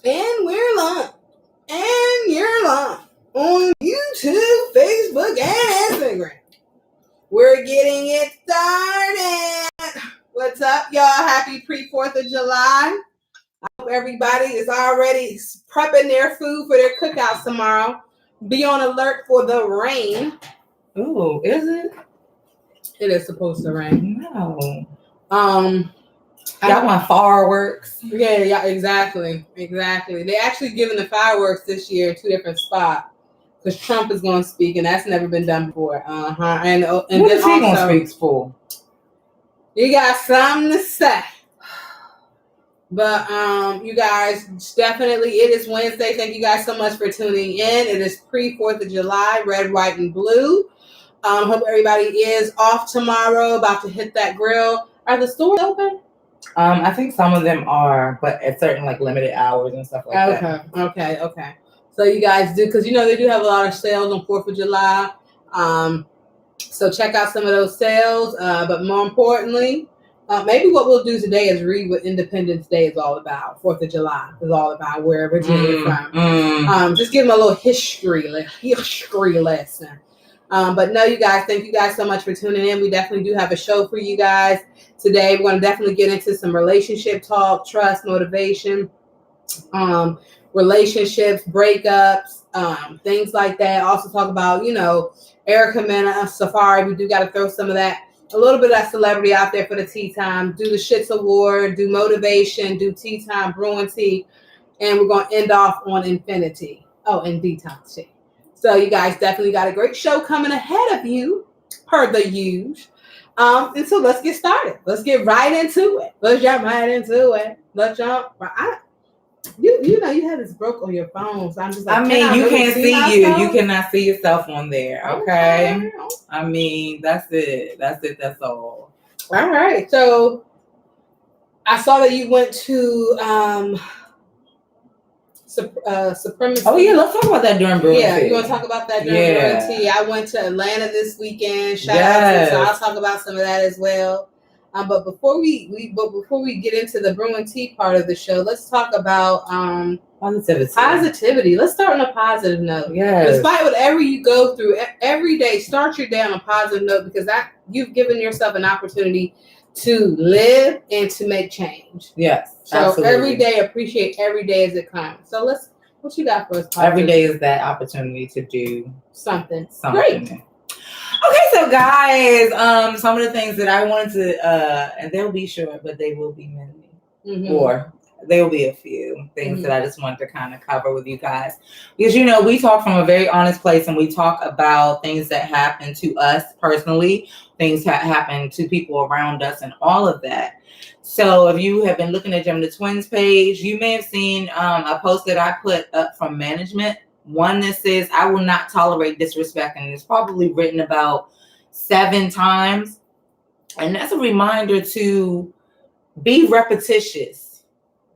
And we're live. And you're live on YouTube, Facebook, and Instagram. We're getting it started. What's up, y'all? Happy pre-4th of July. I hope everybody is already prepping their food for their cookouts tomorrow. Be on alert for the rain. Ooh, is it? It is supposed to rain. No. I want fireworks. Yeah, exactly. They actually giving the fireworks this year in 2 different spots because Trump is going to speak, and that's never been done before. And what then is he going to speak for? You got something to say. But you guys, definitely, it is Wednesday. Thank you guys so much for tuning in. It is pre-4th of July, red, white, and blue. Hope everybody is off tomorrow, about to hit that grill. Are the stores open? I think some of them are, but at certain limited hours and stuff like that. Okay. So you guys do, because they do have a lot of sales on 4th of July. So check out some of those sales. But more importantly, maybe what we'll do today is read what Independence Day is all about. 4th of July is all about, where Virginia is from. Just give them a little history lesson. But no, you guys, thank you guys so much for tuning in. We definitely do have a show for you guys today. We're going to definitely get into some relationship talk, trust, motivation, relationships, breakups, things like that. Also talk about, Erica Mena, Safari. We do got to throw some of that, a little bit of that celebrity out there for the tea time. Do the Shits Award, do motivation, do tea time, brewing tea. And we're going to end off on Infinity. Oh, and DetoxTEA. So you guys definitely got a great show coming ahead of you, per the usual. And so let's get started. Let's get right into it. Let's jump right into it. Let's jump right. You had this broke on your phone, so I'm just like, you can't see you. You cannot see yourself on there. Okay. That's it. That's all. All right. So I saw that you went to Supremacy. Oh yeah, let's talk about that during Brewing TEA. Yeah, you want to talk about that during Brewing TEA? I went to Atlanta this weekend. Shout out, so I'll talk about some of that as well. But before we get into the Brewing TEA part of the show, let's talk about positivity. Let's start on a positive note. Yes. Despite whatever you go through every day, start your day on a positive note, because you've given yourself an opportunity to live and to make change. Yes. So absolutely. Every day, appreciate every day as it comes. So what you got for us? Every day is that opportunity to do something. Great. Okay, so guys, some of the things that I wanted to, and they'll be short, but they will be many, or there will be a few things that I just wanted to kind of cover with you guys, because we talk from a very honest place, and we talk about things that happen to us personally, things that happen to people around us, and all of that. So if you have been looking at GemDTwin's page, you may have seen a post that I put up from management. One that says, "I will not tolerate disrespect," and it's probably written about 7 times. And that's a reminder to be repetitious,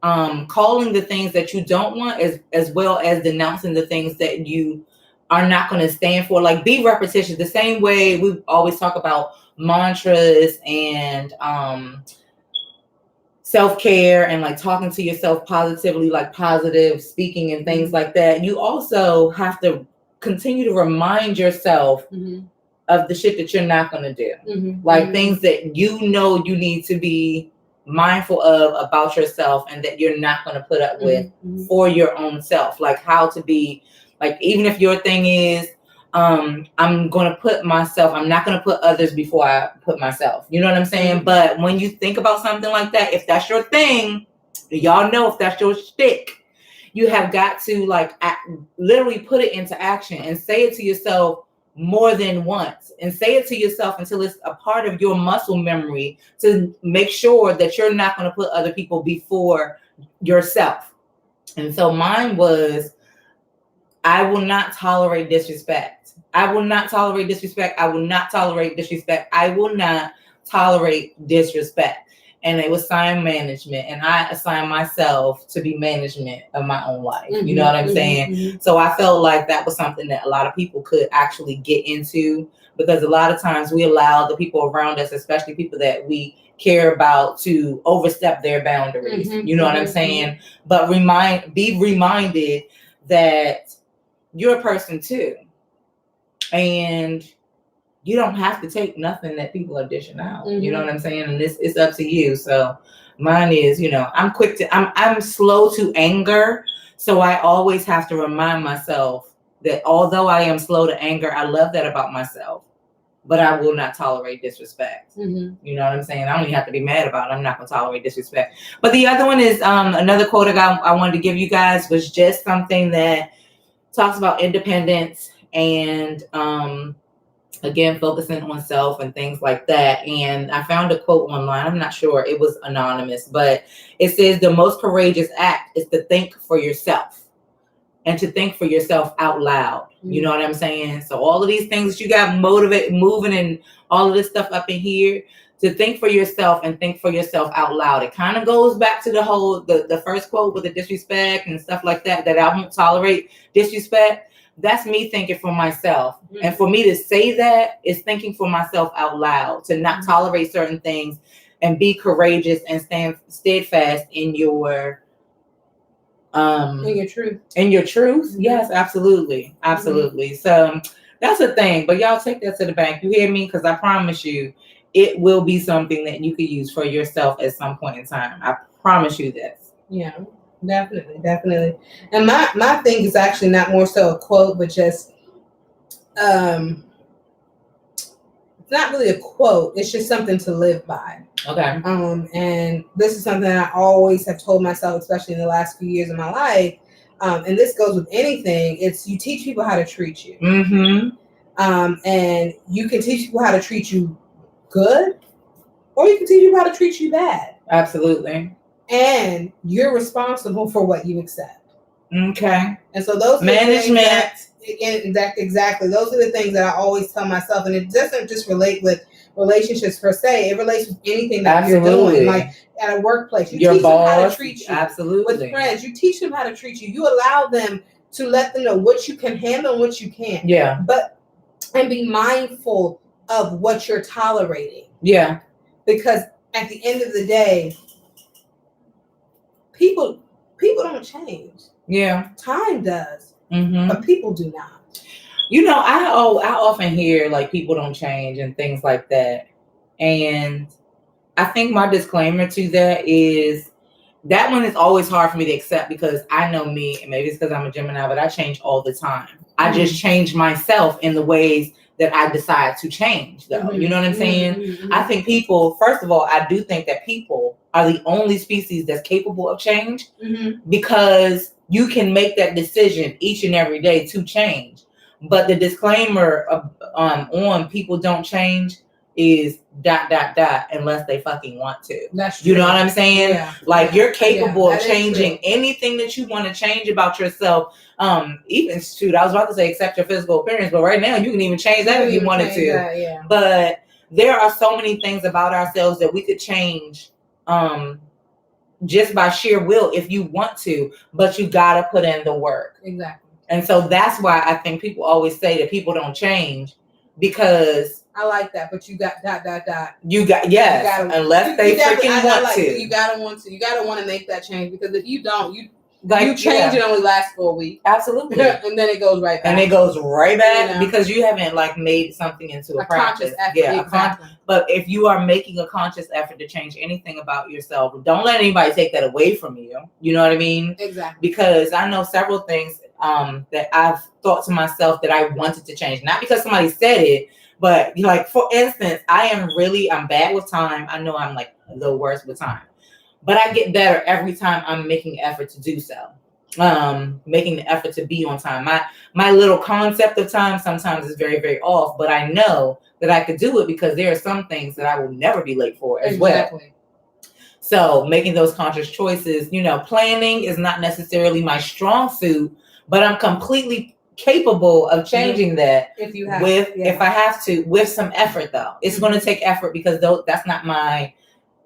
calling the things that you don't want as well as denouncing the things that you are not going to stand for. Be repetitious. The same way we always talk about mantras and self-care and talking to yourself positively, positive speaking and things like that. You also have to continue to remind yourself of the shit that you're not going to do. Things that you need to be mindful of about yourself, and that you're not going to put up with for your own self. How to be, even if your thing is, I'm going to put myself, I'm not going to put others before I put myself. You know what I'm saying? But when you think about something like that, if that's your thing, y'all know, if that's your shtick, you have got to literally put it into action and say it to yourself more than once, and say it to yourself until it's a part of your muscle memory, to make sure that you're not going to put other people before yourself. And so mine was, I will not tolerate disrespect. I will not tolerate disrespect. I will not tolerate disrespect. I will not tolerate disrespect. and it was time management, and I assigned myself to be management of my own life. You know what I'm saying? So I felt like that was something that a lot of people could actually get into, because a lot of times we allow the people around us, especially people that we care about, to overstep their boundaries. You know what I'm saying? But be reminded that you're a person too, and you don't have to take nothing that people are dishing out. You know what I'm saying? And it's up to you. So mine is, I'm slow to anger. So I always have to remind myself that although I am slow to anger, I love that about myself. But I will not tolerate disrespect. You know what I'm saying? I don't even have to be mad about it. I'm not going to tolerate disrespect. But the other one is another quote I wanted to give you guys, was just something that talks about independence and again, focusing on self and things like that. And I found a quote online. I'm not sure. It was anonymous, but it says the most courageous act is to think for yourself. And to think for yourself out loud. You know what I'm saying? So all of these things that you got motivated, moving, and all of this stuff up in here, to think for yourself and think for yourself out loud. It kind of goes back to the whole, the first quote with the disrespect and stuff like that I won't tolerate disrespect. That's me thinking for myself. And for me to say that is thinking for myself out loud, to not tolerate certain things and be courageous and stand steadfast in your in your truth. Yes, absolutely. So that's a thing, but y'all take that to the bank. You hear me? Because I promise you it will be something that you could use for yourself at some point in time. I promise you this. Yeah, definitely. And my thing is actually not more so a quote, but just it's not really a quote, it's just something to live by. Okay. And this is something that I always have told myself, especially in the last few years of my life. And this goes with anything. It's you teach people how to treat you. And you can teach people how to treat you good, or you can teach people how to treat you bad. Absolutely. And you're responsible for what you accept. Okay. And so those management. Exactly. Those are the things that I always tell myself. And it doesn't just relate with relationships per se. It relates with anything that you're doing. Like at a workplace, you teach them how to treat you. Absolutely. With friends, you teach them how to treat you. You allow them to let them know what you can handle and what you can't. Yeah. And be mindful of what you're tolerating. Yeah. Because at the end of the day, people don't change. Yeah. Time does. But people do not. I often hear like people don't change and things like that. And I think my disclaimer to that is that one is always hard for me to accept, because I know me, and maybe it's because I'm a Gemini, but I change all the time. I just change myself in the ways that I decide to change, though. You know what I'm saying? I think people, first of all, I do think that people are the only species that's capable of change, because you can make that decision each and every day to change. But the disclaimer on people don't change is ... unless they fucking want to. That's true. You know what I'm saying? Yeah. Like you're capable of changing anything that you want to change about yourself. Even shoot, I was about to say except your physical appearance, but right now you can even change that if you wanted to. Yeah. But there are so many things about ourselves that we could change just by sheer will if you want to, but you gotta put in the work. Exactly. And so that's why I think people always say that people don't change, because I like that, but you got ... You got, yes, unless they freaking want to. You gotta want to make that change, because if you don't, you change it only lasts for a week. Absolutely. And then it goes right back. And it goes right back because you haven't like made something into a practice. Conscious effort. Yeah, exactly. But if you are making a conscious effort to change anything about yourself, don't let anybody take that away from you. You know what I mean? Exactly. Because I know several things that I've thought to myself that I wanted to change, not because somebody said it, but like for instance, I'm bad with time. I know I'm like the worst with time, but I get better every time I'm making an effort to do so. Making the effort to be on time. My little concept of time sometimes is very, very off, but I know that I could do it because there are some things that I will never be late for as well. So making those conscious choices, planning is not necessarily my strong suit, but I'm completely capable of changing that if I have to, with some effort though. It's going to take effort because that's not my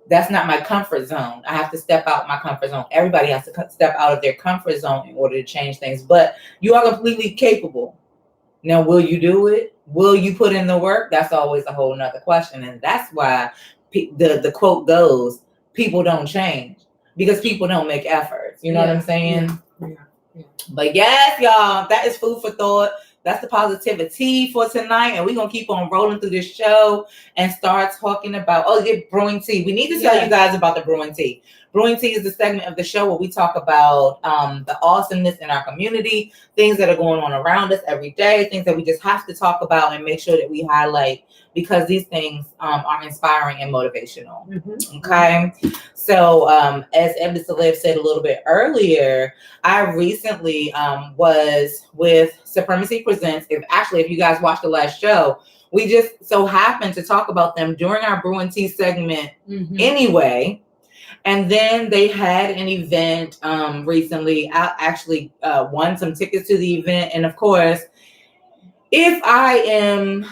that's not my comfort zone. I have to step out my comfort zone. Everybody has to step out of their comfort zone in order to change things. But you are completely capable. Now, will you do it? Will you put in the work? That's always a whole nother question. And that's why the quote goes, people don't change because people don't make efforts. You know what I'm saying? Yeah. But yes, y'all, that is food for thought. That's the positivity for tonight. And we're going to keep on rolling through this show and start talking about, brewing tea. We need to tell you guys about the brewing tea. Brewing tea is the segment of the show where we talk about the awesomeness in our community, things that are going on around us every day, things that we just have to talk about and make sure that we highlight because these things are inspiring and motivational. Okay. So as Eb Deceleb said a little bit earlier, I recently was with Supremacy Presents. If you guys watched the last show, we just so happened to talk about them during our brewing tea segment anyway. And then they had an event recently. I actually won some tickets to the event. And of course, if I am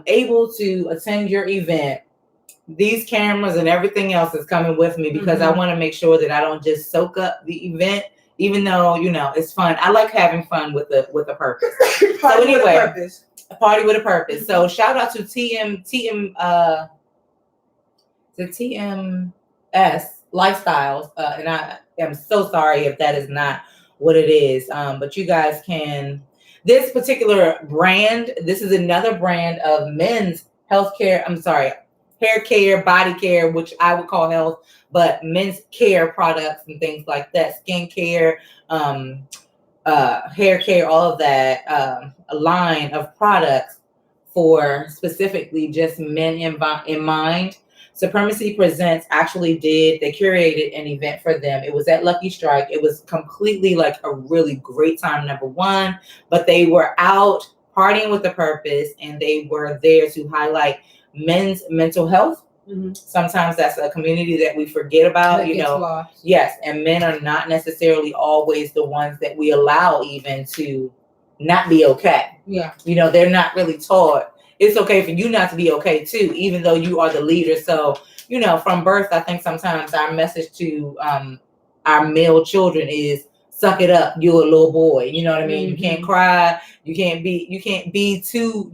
able to attend your event, these cameras and everything else is coming with me because I want to make sure that I don't just soak up the event, even though, it's fun. I like having fun with a purpose. So anyway, a party with a purpose. So shout out to TMS Lifestyles. And I am so sorry if that is not what it is. But you guys can, this particular brand, this is another brand of men's hair care, body care, which I would call health, but men's care products and things like that, skin care, hair care, all of that, a line of products for specifically just men in mind. Supremacy Presents actually they curated an event for them. It was at Lucky Strike. It was completely like a really great time, number one, but they were out partying with a purpose and they were there to highlight men's mental health. Sometimes that's a community that we forget about, lost. Yes. And men are not necessarily always the ones that we allow even to not be okay. Yeah. They're not really taught. It's okay for you not to be okay too, even though you are the leader. So, from birth, I think sometimes our message to our male children is suck it up. You're a little boy. You know what I mean? You can't cry. You can't be too,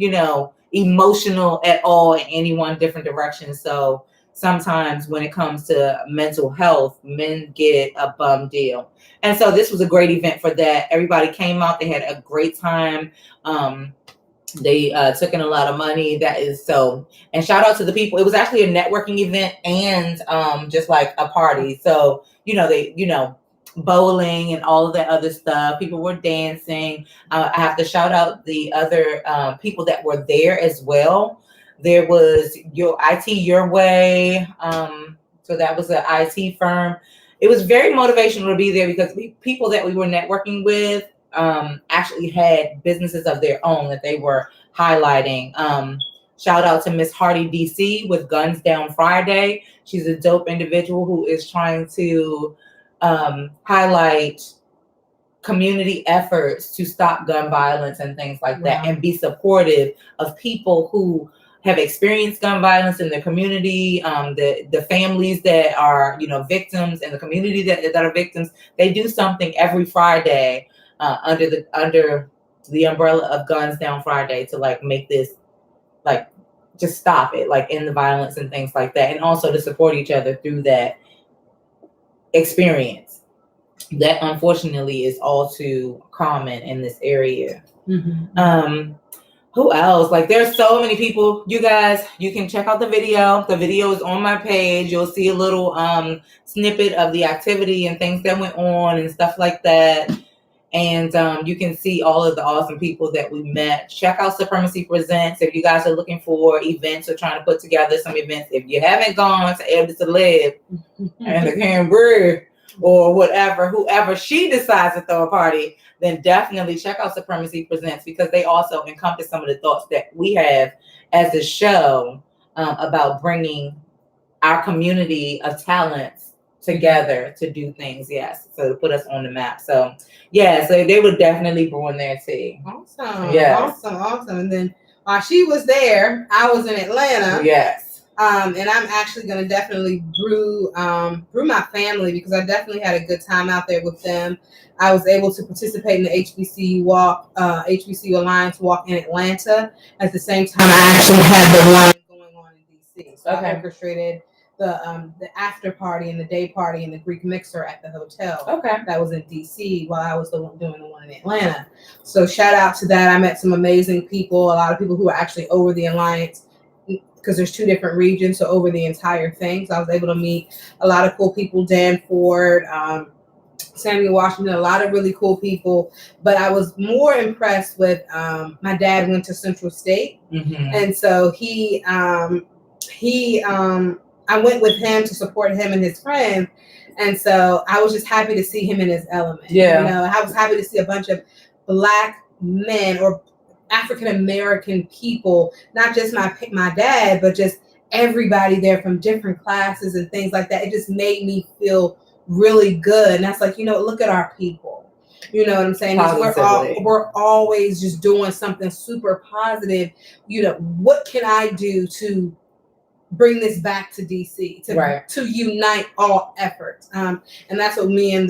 emotional at all in any one different direction. So sometimes when it comes to mental health, men get a bum deal. And so this was a great event for that. Everybody came out. They had a great time. They took in a lot of money. That is so. And shout out to the people. It was actually a networking event and just like a party. So, bowling and all of that other stuff. People were dancing. I have to shout out the other people that were there as well. There was IT Your Way. So that was an IT firm. It was very motivational to be there because people that we were networking with actually had businesses of their own that they were highlighting. Shout out to Miss Hardy DC with Guns Down Friday. She's a dope individual who is trying to highlight community efforts to stop gun violence and things like that, and be supportive of people who have experienced gun violence in the community, the families that are victims, and the community that are victims. They do something every Friday under the umbrella of Guns Down Friday to like make this like just stop it, like end the violence and things like that, and also to support each other through that experience that unfortunately is all too common in this area. Who else? Like there's so many people. You guys, you can check out the video. The video is on my page. You'll see a little snippet of the activity and things that went on and stuff like that. And you can see all of the awesome people that we met. Check out Supremacy Presents if you guys are looking for events or trying to put together some events. If you haven't gone to Eb Deceleb and the Canberra or whatever, whoever she decides to throw a party, then definitely check out Supremacy Presents because they also encompass some of the thoughts that we have as a show about bringing our community of talents together to do things. Yes. So to put us on the map. So yeah, so they were definitely brewing their tea. Awesome. Yes. Awesome. And then while she was there, I was in Atlanta. Yes. And I'm actually going to definitely brew my family, because I definitely had a good time out there with them. I was able to participate in the HBCU Alliance walk in Atlanta. At the same time, I actually had the one going on in DC. So I orchestrated the after party and the day party and the Greek mixer at the hotel. That was in DC while I was doing the one in Atlanta. So shout out to that. I met some amazing people, a lot of people who are actually over the Alliance, because there's 2 different regions, so over the entire thing. So I was able to meet a lot of cool people, Dan Ford, Samuel Washington, a lot of really cool people. But I was more impressed with my dad went to Central State, and so I went with him to support him and his friends. And so I was just happy to see him in his element. Yeah. You know, I was happy to see a bunch of Black men or African-American people, not just my dad, but just everybody there from different classes and things like that. It just made me feel really good. And that's like, you know, look at our people. You know what I'm saying? We're always just doing something super positive. You know, what can I do to bring this back to DC, to unite all efforts? And that's what me and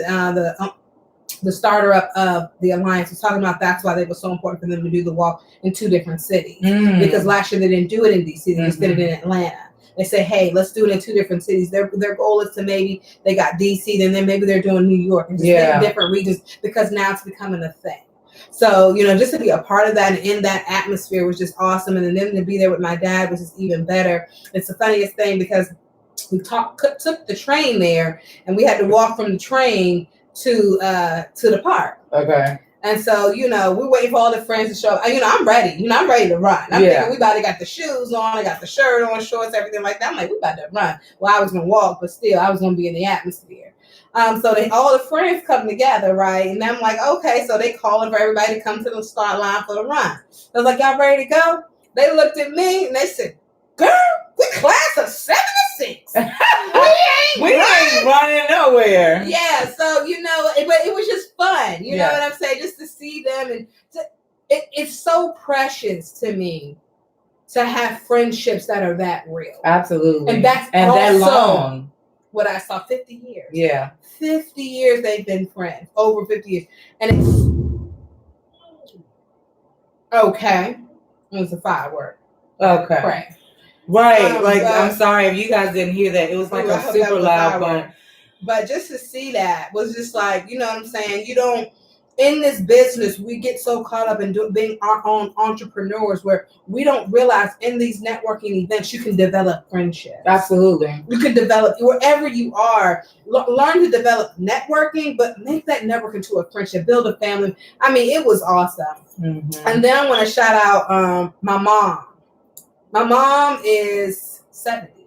the starter up of the Alliance was talking about. That's why it was so important for them to do the walk in 2 different cities. Because last year they didn't do it in DC, they just did it in Atlanta. They say, hey, let's do it in 2 different cities. Their goal is to maybe they got DC, and then maybe they're doing New York, and just in different regions, because now it's becoming a thing. So, you know, just to be a part of that and in that atmosphere was just awesome. And then to be there with my dad was just even better. It's the funniest thing, because we took the train there, and we had to walk from the train to the park. And so, you know, we're waiting for all the friends to show up. You know, I'm ready. You know, I'm ready to run. I'm thinking we about to got the shoes on, I got the shirt on, shorts, everything like that. I'm like, we about to run. Well, I was going to walk, but still, I was going to be in the atmosphere. So all the friends come together, right? And I'm like, okay. So they calling for everybody to come to the start line for the run. I was like, y'all ready to go? They looked at me and they said, girl, we class of 76. we ain't running nowhere. Yeah, so, you know, it was just fun. You know what I'm saying? Just to see them. And it's so precious to me to have friendships that are that real. Absolutely. And that's that long. What I saw, 50 years. Yeah. 50 years they've been friends. Over 50 years. And it's okay. It was a firework. Okay. Pray. Right. I'm sorry if you guys didn't hear that. It was like a super loud one. But just to see that was just like, you know what I'm saying? You don't, in this business, we get so caught up in being our own entrepreneurs where we don't realize in these networking events, you can develop friendships. Absolutely. You can develop, wherever you are, learn to develop networking, but make that network into a friendship, build a family. I mean, it was awesome. And then I want to shout out my mom. My mom is 70.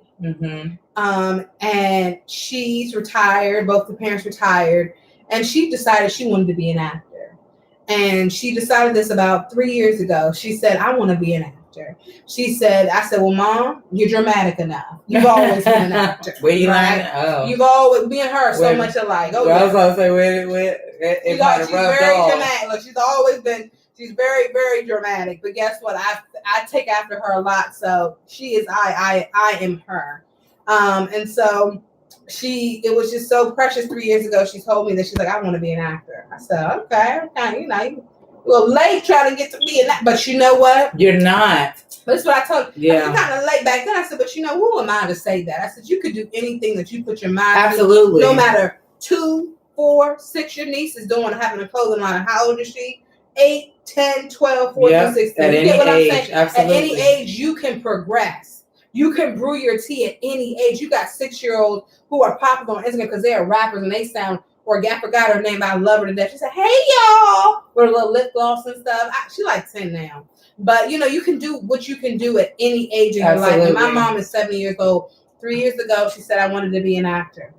And she's retired. Both the parents retired. And she decided she wanted to be an actor. And she decided this about 3 years ago. She said, I want to be an actor. I said, well, Mom, you're dramatic enough. You've always been an actor. Where you learn? Oh. You've always, me and her, so much alike. Oh, I was going to say, she's very dramatic. Look, she's always been, she's very, very dramatic. But guess what? I take after her a lot. So she is, I am her. And so it was just so precious 3 years ago. She told me that she's like, I want to be an actor. I said, okay, you know, you're a little late trying to get to be an actor. But you know what? You're not. That's what I told you. Yeah. I was kind of late back then. I said, but you know, who am I to say that? I said, you could do anything that you put your mind to. No matter 2, 4, 6, your niece is having a clothing line. How old is she? 8, 10, 12, 14, 16. At any age, absolutely. At any age, you can progress. You can brew your tea at any age. You got 6-year-olds who are popular on Instagram because they are rappers and they sound organic. I forgot her name, but I love her to death. She said, hey, y'all, with a little lip gloss and stuff. She like 10 now. But, you know, you can do what you can do at any age in your life. And my mom is 70 years old. 3 years ago, she said, I wanted to be an actor.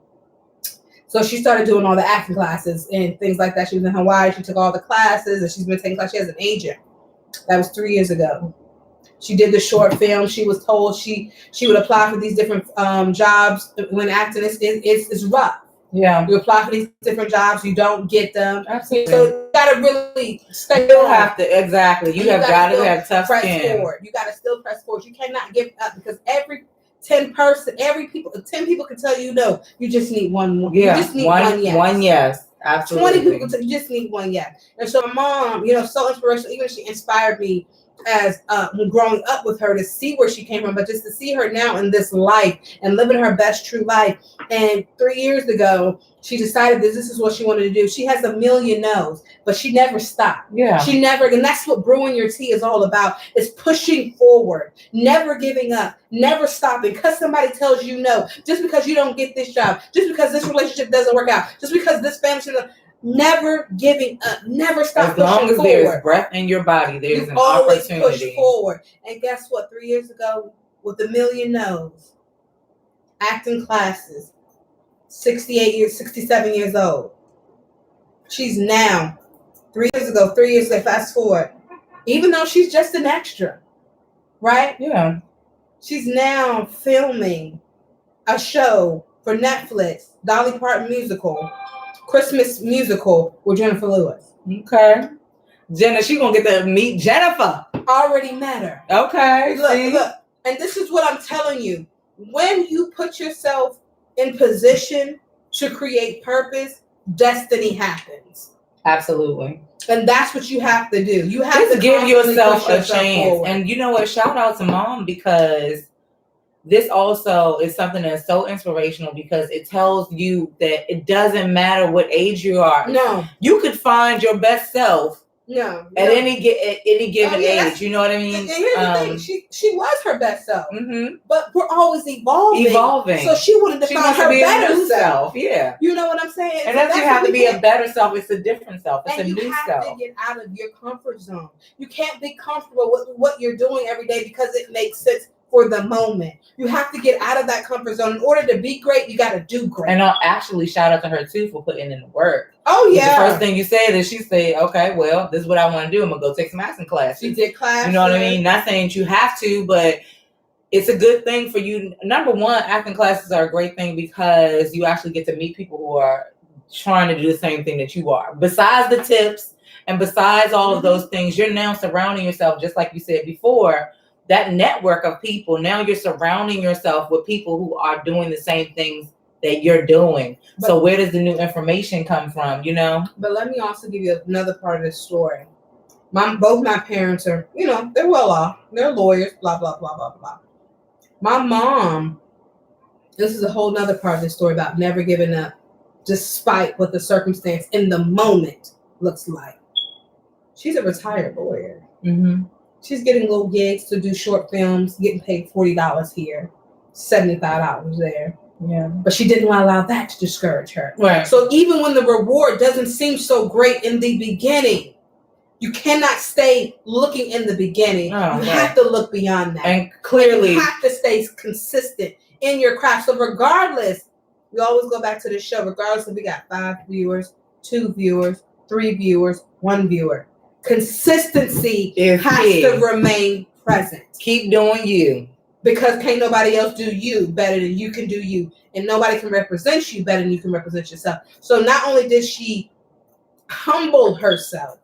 So she started doing all the acting classes and things like that. She was in Hawaii. She took all the classes and she's been taking classes. She has an agent. That was 3 years ago. She did the short film. She was told she would apply for these different jobs. When acting it's rough. Yeah. You apply for these different jobs, you don't get them. Absolutely. So you gotta really stay. You have to, exactly. You have got to have tough skin. Forward. You gotta still press forward. You cannot give up because every 10 people can tell you no. You just need one more. Yeah, You just need one yes. One yes. Absolutely. 20 people can tell you just need one yes. And so my mom, you know, so inspirational. Even she inspired me as growing up with her to see where she came from, but just to see her now in this life and living her best true life. And 3 years ago, she decided that this is what she wanted to do. She has a million no's, but she never stopped. Yeah. She never, and that's what Brewing Your Tea is all about, is pushing forward, never giving up, never stopping. Because somebody tells you no, just because you don't get this job, just because this relationship doesn't work out, just because this family, never giving up, never stop pushing forward. As long as there's breath in your body, there's an always opportunity. Push forward. And guess what? 3 years ago, with a million no's, acting classes, 67 years old. She's now, 3 years ago, fast forward, even though she's just an extra, right? Yeah. She's now filming a show for Netflix, Dolly Parton musical, Christmas musical with Jennifer Lewis. Okay. Jenna, she gonna get to meet Jennifer. Already met her. Okay. Look. And this is what I'm telling you. When you put yourself in position to create purpose, destiny happens. Absolutely. And that's what you have to do. You have just to give yourself a chance. Forward. And you know what? Shout out to Mom, because this also is something that's so inspirational, because it tells you that it doesn't matter what age you are. No. You could find your best self. No. At any given age, you know what I mean? And here's the thing, she was her best self, mm-hmm. but we're always evolving. So she wanted to find her better self. Yeah, you know what I'm saying? And that's you have to be a better self. It's a different self. It's a new self. And you have to get out of your comfort zone. You can't be comfortable with what you're doing every day because it makes sense for the moment. You have to get out of that comfort zone. In order to be great, you got to do great. And I'll actually shout out to her too for putting in the work. Oh yeah. The first thing you said is she said, "Okay, well, this is what I want to do. I'm gonna go take some acting classes." She did classes. You know what I mean? Not saying that you have to, but it's a good thing for you. Number one, acting classes are a great thing because you actually get to meet people who are trying to do the same thing that you are. Besides the tips and besides all of those things, you're now surrounding yourself, just like you said before, that network of people. Now you're surrounding yourself with people who are doing the same things that you're doing. But, so where does the new information come from, you know? But let me also give you another part of this story. Both my parents are, you know, they're well off. They're lawyers, blah, blah, blah, blah, blah. My mom, this is a whole nother part of the story about never giving up, despite what the circumstance in the moment looks like. She's a retired lawyer. Mm-hmm. She's getting little gigs to do short films, getting paid $40 here, $75 there. Yeah. But she didn't allow that to discourage her. Right. So even when the reward doesn't seem so great in the beginning, you cannot stay looking in the beginning. Oh, you have to look beyond that. And clearly, you have to stay consistent in your craft. So regardless, we always go back to the show, regardless if we got 5 viewers, 2 viewers, 3 viewers, 1 viewer. Consistency has to remain present. Keep doing you. Because can't nobody else do you better than you can do you. And nobody can represent you better than you can represent yourself. So not only did she humble herself,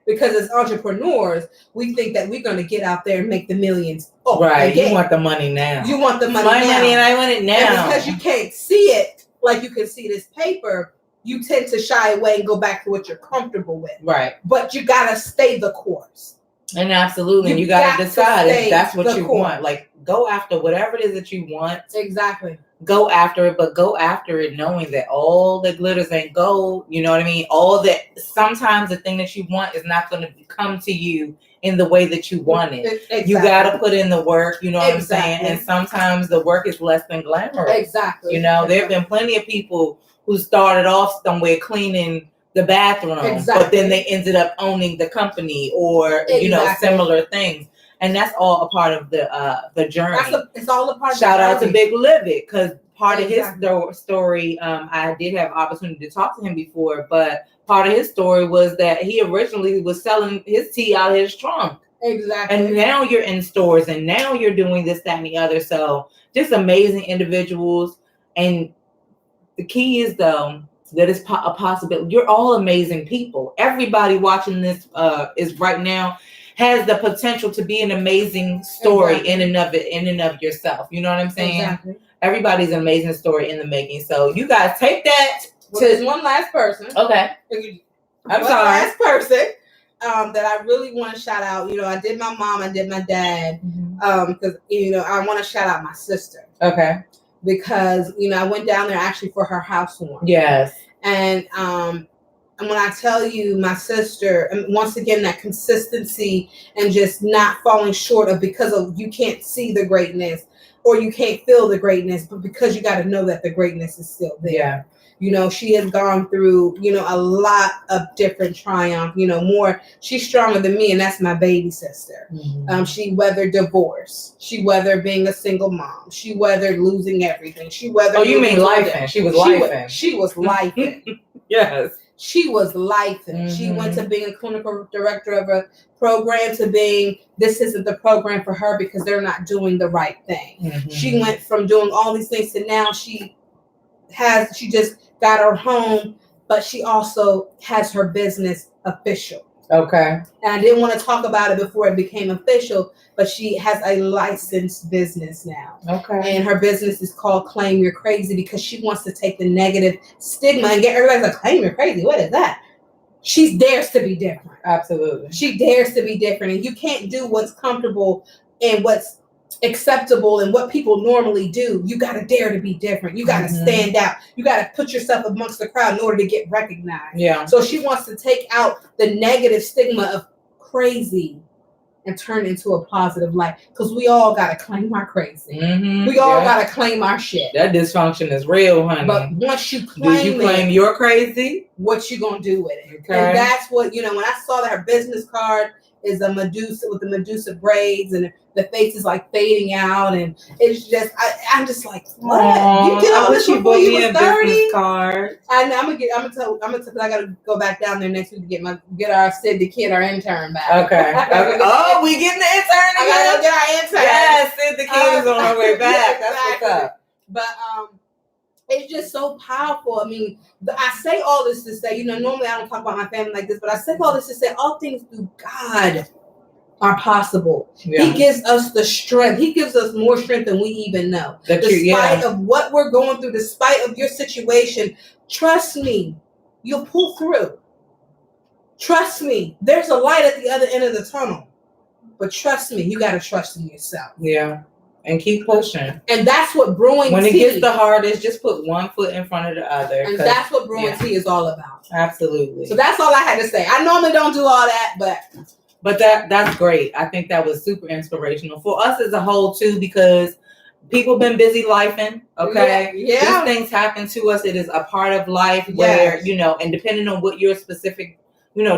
because as entrepreneurs, we think that we're going to get out there and make the millions. Oh, right. Again. You want the money now. You want the money My now. money and I want it now. And because you can't see it like you can see this paper, you tend to shy away and go back to what you're comfortable with. Right. But you got to stay the course. And absolutely. You got to decide if that's what you want. Like, go after whatever it is that you want. Exactly. Go after it, but go after it knowing that all that glitters ain't gold. You know what I mean? All that, sometimes the thing that you want is not going to come to you in the way that you want it. Exactly. You got to put in the work, you know what I'm saying? And sometimes the work is less than glamorous. Exactly. You know, there have been plenty of people who started off somewhere cleaning the bathroom, but then they ended up owning the company or, you know, similar things. And that's all a part of the journey. It's all a part of the journey. Shout out to Big Livid, because part of his story, I did have opportunity to talk to him before, but part of his story was that he originally was selling his tea out of his trunk. Exactly. And now you're in stores and now you're doing this, that, and the other. So just amazing individuals. And the key is, though, that it's a possibility. You're all amazing people. Everybody watching this is right now has the potential to be an amazing story in and of yourself. You know what I'm saying? Exactly. Everybody's an amazing story in the making. So you guys take that. There's one last person. Okay. I'm sorry. Last person that I really want to shout out. I did my mom, I did my dad, because I want to shout out my sister. Okay. Because I went down there actually for her housewarming. Yes. And when I tell you, my sister, and once again, that consistency and just not falling short of because of you can't see the greatness or you can't feel the greatness, but because you got to know that the greatness is still there. Yeah. She has gone through, a lot of different triumph, more. She's stronger than me, and that's my baby sister. Mm-hmm. She weathered divorce. She weathered being a single mom. She weathered losing everything. She weathered. Oh, you mean lifing? She was lifing. She was lifing. Yes. She was lifing. Mm-hmm. She went to being a clinical director of a program to being, this isn't the program for her because they're not doing the right thing. Mm-hmm. She went from doing all these things to now she just got her home, but she also has her business official. Okay. And I didn't want to talk about it before it became official, but she has a licensed business now. Okay. And her business is called Claim You're Crazy because she wants to take the negative stigma and get everybody's like, claim you're crazy. What is that? She dares to be different. Absolutely. She dares to be different. And you can't do what's comfortable and what's acceptable and what people normally do. You got to dare to be different. You got to stand out. You got to put yourself amongst the crowd in order to get recognized. Yeah. So she wants to take out the negative stigma of crazy and turn it into a positive light, because we all got to claim our crazy. Mm-hmm. We all got to claim our shit. That dysfunction is real, honey. But once you claim you're crazy, what you gonna do with it? Okay. And that's what, when I saw that her business card is a Medusa with the Medusa braids and the face is like fading out, and it's just I'm just like, what? You did all this before you was 30? Card. I'm gonna tell because I gotta go back down there next week to get our Sid the kid, our intern back. Okay. Oh, we getting the intern again. I gotta get our intern. Yes, Sid the kid is on our way back. Yeah, exactly. That's what's up. But it's just so powerful. I mean, I say all this to say, normally I don't talk about my family like this, but I say all this to say all things through God are possible. Yeah. He gives us the strength. He gives us more strength than we even know. Despite of what we're going through, despite of your situation, trust me, you'll pull through. Trust me, there's a light at the other end of the tunnel. But trust me, you got to trust in yourself. Yeah. And keep pushing. And that's what Brewing When TEA. it gets the hardest, just put one foot in front of the other. And that's what Brewing TEA is all about. Absolutely. So that's all I had to say. I normally don't do all that, but that's great. I think that was super inspirational for us as a whole too, because people been busy lifing. Okay. Yeah. These things happen to us. It is a part of life where, and depending on what your specific,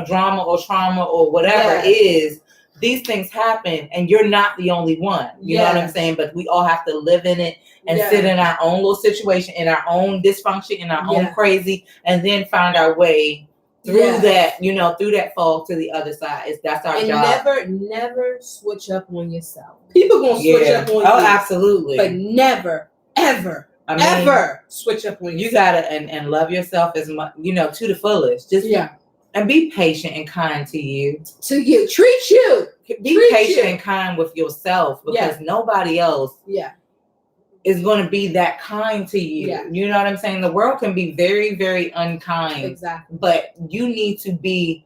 drama or trauma or whatever is, these things happen, and you're not the only one. You know what I'm saying? But we all have to live in it and sit in our own little situation, in our own dysfunction, in our own crazy, and then find our way through that, through that fall to the other side. That's our job. Never switch up on yourself. People gonna switch up on you. Oh, absolutely. But never, ever, ever switch up on you. You gotta and love yourself as much, to the fullest. Just and be patient and kind to you. Treat you. Be patient and kind with yourself, because nobody else is going to be that kind to you. Yeah. You know what I'm saying? The world can be very, very unkind. Exactly. But you need to be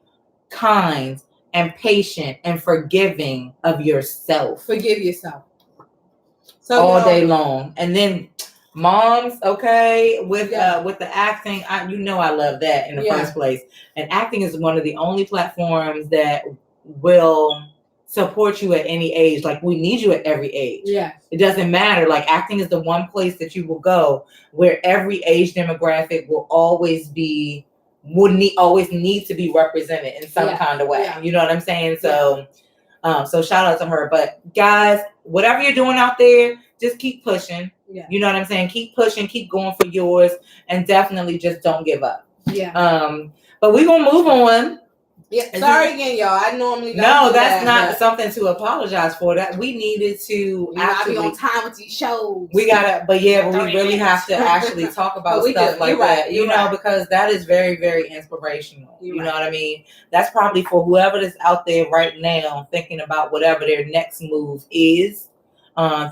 kind and patient and forgiving of yourself. Forgive yourself. So all day long. And then moms, with the acting, I love that in the first place. And acting is one of the only platforms that will support you at any age. Like, we need you at every age. Yeah. It doesn't matter. Like, acting is the one place that you will go where every age demographic will always need to be represented in some kind of way. Yeah. You know what I'm saying? So so shout out to her. But guys, whatever you're doing out there, just keep pushing. Yeah. You know what I'm saying? Keep pushing, keep going for yours, and definitely just don't give up. Yeah. But we're gonna move on. Yeah, sorry again, y'all. I normally don't no, do that's that, not something to apologize for. That we needed to actually be on time with these shows. We gotta, but we really have to actually talk about stuff like that, you know, because that is very, very inspirational. You know what I mean? That's probably for whoever is out there right now thinking about whatever their next move is.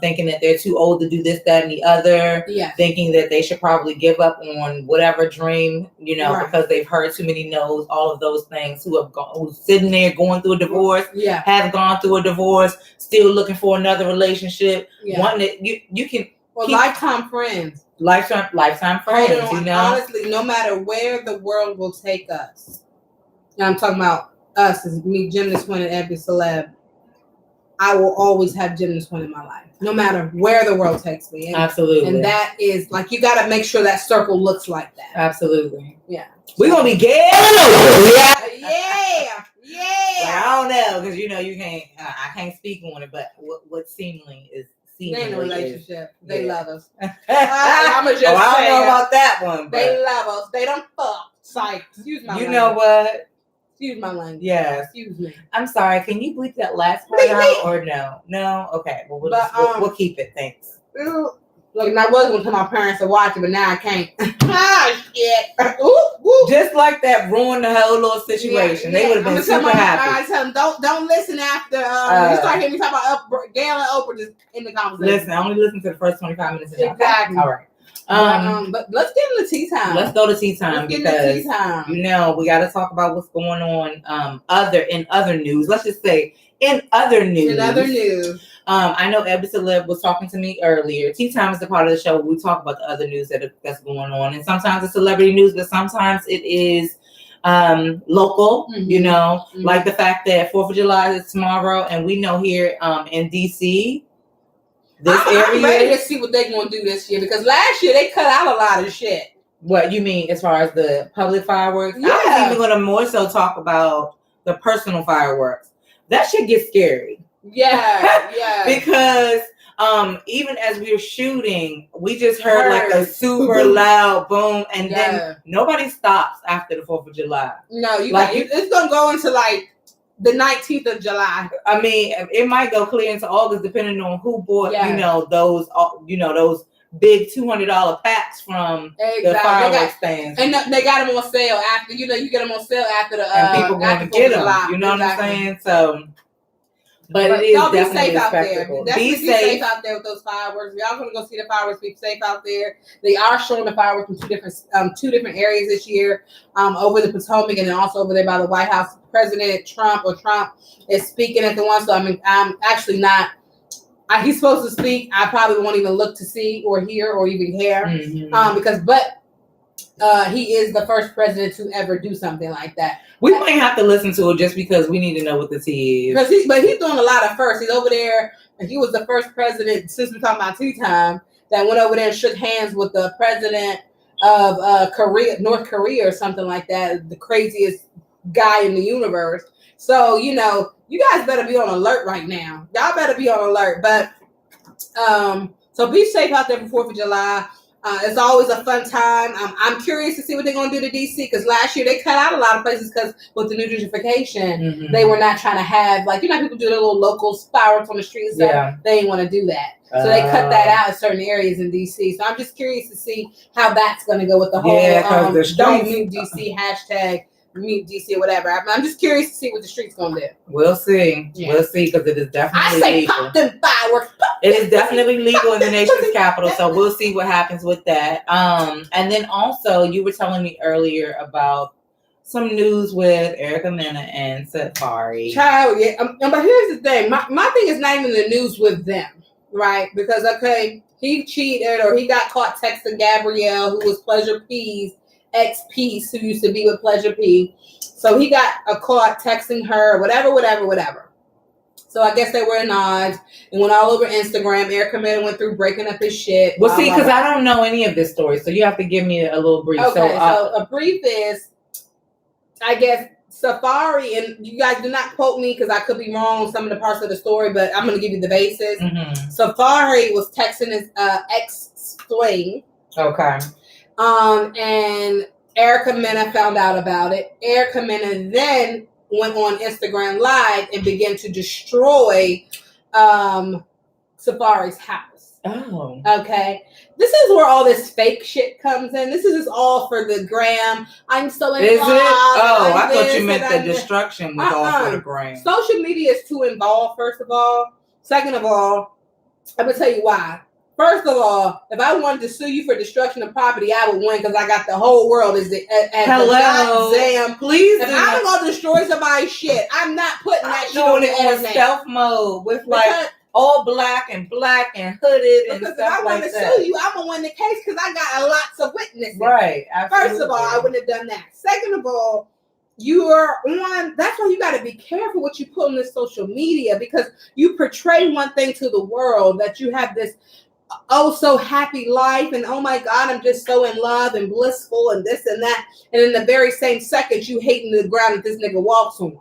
Thinking that they're too old to do this, that, and the other. Yeah. Thinking that they should probably give up on whatever dream, you know, because they've heard too many no's. All of those things. Who's sitting there going through a divorce, have gone through a divorce, still looking for another relationship. One that you can. Well, lifetime friends. Lifetime friends. You know, honestly, no matter where the world will take us, and I'm talking about us as me, GemDTwin and Eb Deceleb. I will always have GemDTwin in my life, no matter where the world takes me. Absolutely. And that is like, you got to make sure that circle looks like that. Absolutely. Yeah. We're going to be getting Yeah. Well, I don't know, because you know, you can't, I can't speak on it, but what seemingly is they in a relationship. They love us. I'm just say, I don't know about that one. But they love us. They don't fuck. Psych. Excuse my language. Know what? Excuse my language. Yes. Excuse me. I'm sorry. Can you bleep that last part out or no? No? Okay. Well, we'll keep it. Thanks. Look, and I was going to tell my parents to watch it, but now I can't. Ah, shit. Ooh. Just like that ruined the whole little situation. They would have been super happy. I tell them, don't listen after you start hearing me talk about Gail and Oprah just in the conversation. Listen, I only listen to the first 25 minutes. Exactly. All right. But let's get into tea time. Let's go to tea time because you know we got to talk about what's going on. In other news, let's just say in other news. I know Eb Deceleb was talking to me earlier. Tea time is the part of the show where we talk about the other news that's going on, and sometimes it's celebrity news, but sometimes it is local. You know, like the fact that 4th of July is tomorrow, and we know here in DC. I'm ready to see what they're going to do this year because last year they cut out a lot of shit. What you mean as far as the public fireworks? Yeah. I was even going to more so talk about the personal fireworks. That shit gets scary. Yeah. Because even as we were shooting, we just heard like a super loud boom, and then nobody stops after the 4th of July. No, it's going to go into like the 19th of July. I mean, it might go clear into August depending on who bought, those big $200 packs from the fireworks stands. And they got them on sale after, you get them on sale after the and people want to get them. You know what I'm saying? So, but it is definitely safe out there. Definitely be safe out there with those fireworks. Y'all gonna go see the fireworks. Be safe out there. They are showing the fireworks in two different areas this year, over the Potomac and then also over there by the White House. President Trump is speaking at the one. So I'm actually not. He's supposed to speak. I probably won't even look to see or hear or even care he is the first president to ever do something like that. We might have to listen to it just because we need to know what the tea is. But he's doing a lot of firsts. He's over there. He was the first president, since we're talking about tea time, that went over there and shook hands with the president of North Korea or something like that, the craziest guy in the universe. So, you guys better be on alert right now. Y'all better be on alert. But so be safe out there for 4th of July. It's always a fun time. I'm curious to see what they're going to do to DC because last year they cut out a lot of places because with the new gentrification, they were not trying to have, like, people do their little local fireworks on the street and stuff. Yeah. They didn't want to do that. So they cut that out in certain areas in DC. So I'm just curious to see how that's going to go with the whole Don't Mute DC hashtag. Mute DC or whatever. I'm just curious to see what the street's gonna do. We'll see. Yeah. We'll see because it is definitely legal. Pop them fireworks. It is definitely legal in the nation's capital, so we'll see what happens with that. And then also you were telling me earlier about some news with Erica Mena and Safari. Child, yeah. But here's the thing. My thing is not even the news with them, right? Because he cheated or he got caught texting Gabrielle, who was Pleasure P's ex-piece who used to be with Pleasure P. So he got caught texting her, whatever. So I guess they were in odds and went all over Instagram. Erica Mena went through breaking up his shit. Well, see, because I don't know any of this story, so you have to give me a little brief. Okay, so a brief is, I guess, Safari, and you guys do not quote me because I could be wrong on some of the parts of the story, but I'm going to give you the basis. Safari was texting his ex-fling. Okay. And Erica Mena found out about it. Erica Mena then went on Instagram Live and began to destroy Safari's house. Oh. Okay. This is where all this fake shit comes in. This is just all for the gram. I'm so in Is love. it? Oh, I thought this you meant and the destruction was all for the gram. Social media is too involved, first of all. Second of all, I'm going to tell you why. First of all, if I wanted to sue you for destruction of property, I would win because I got the whole world as the goddamn. Please. If I'm going to destroy somebody's shit, I'm not putting that shit on the internet. Stealth mode with all black and hooded and stuff like that. Because if I want to sue you, I'm going to win the case because I got lots of witnesses. Right. Absolutely. First of all, I wouldn't have done that. Second of all, that's why you got to be careful what you put on this social media, because you portray one thing to the world, that you have this so happy life and oh my God, I'm just so in love and blissful and this and that, and in the very same second you hating the ground that this nigga walks on.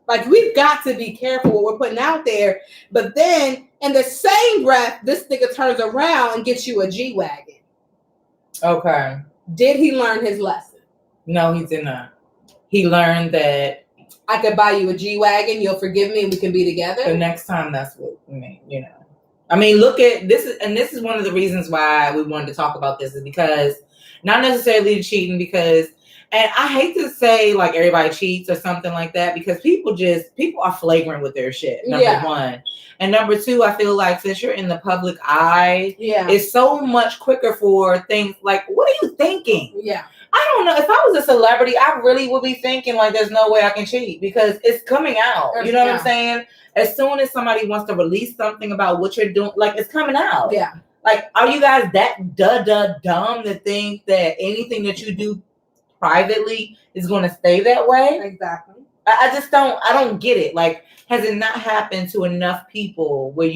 Like, we've got to be careful what we're putting out there. But then in the same breath, this nigga turns around and gets you a G-Wagon. Okay. Did he learn his lesson? No, he did not. He learned that I could buy you a G-Wagon, you'll forgive me, and we can be together. The next time, that's what I mean, I mean, look at this, this is one of the reasons why we wanted to talk about this, is because not necessarily cheating, because, and I hate to say like everybody cheats or something like that, because people are flagrant with their shit, number one. And number two, I feel like since you're in the public eye, it's so much quicker for things like, what are you thinking? Yeah. I don't know. If I was a celebrity, I really would be thinking like, there's no way I can cheat, because it's coming out. You know what I'm saying? As soon as somebody wants to release something about what you're doing, like, it's coming out. Yeah. Like, are you guys that dumb to think that anything that you do privately is going to stay that way? Exactly. I just don't. I don't get it. Like, has it not happened to enough people where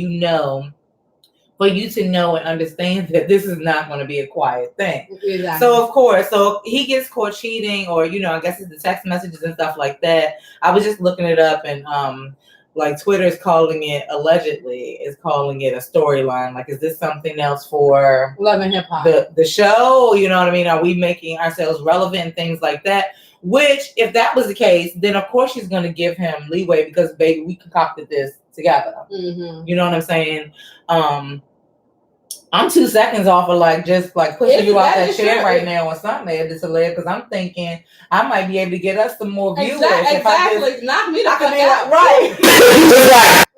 for you to know and understand that this is not going to be a quiet thing? Exactly. So, of course, he gets caught cheating, or, I guess it's the text messages and stuff like that. I was just looking it up, and like, Twitter is calling it, allegedly, is calling it a storyline. Like, is this something else for Love and Hip Hop, the show? You know what I mean? Are we making ourselves relevant and things like that? Which, if that was the case, then of course she's going to give him leeway, because, baby, we concocted this together. Mm-hmm. You know what I'm saying? I'm 2 seconds off of just pushing you out that chair right now or something, Eb Deceleb, because I'm thinking I might be able to get us some more viewers. Exactly. Knock me the fuck out. Right.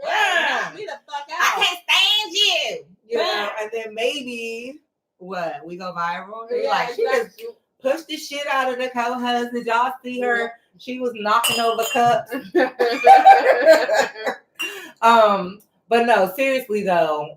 Knock me the fuck out. I can't stand you. And then maybe we go viral. She just pushed the shit out of the co-host. Did y'all see her? She was knocking over cups. But no, seriously though.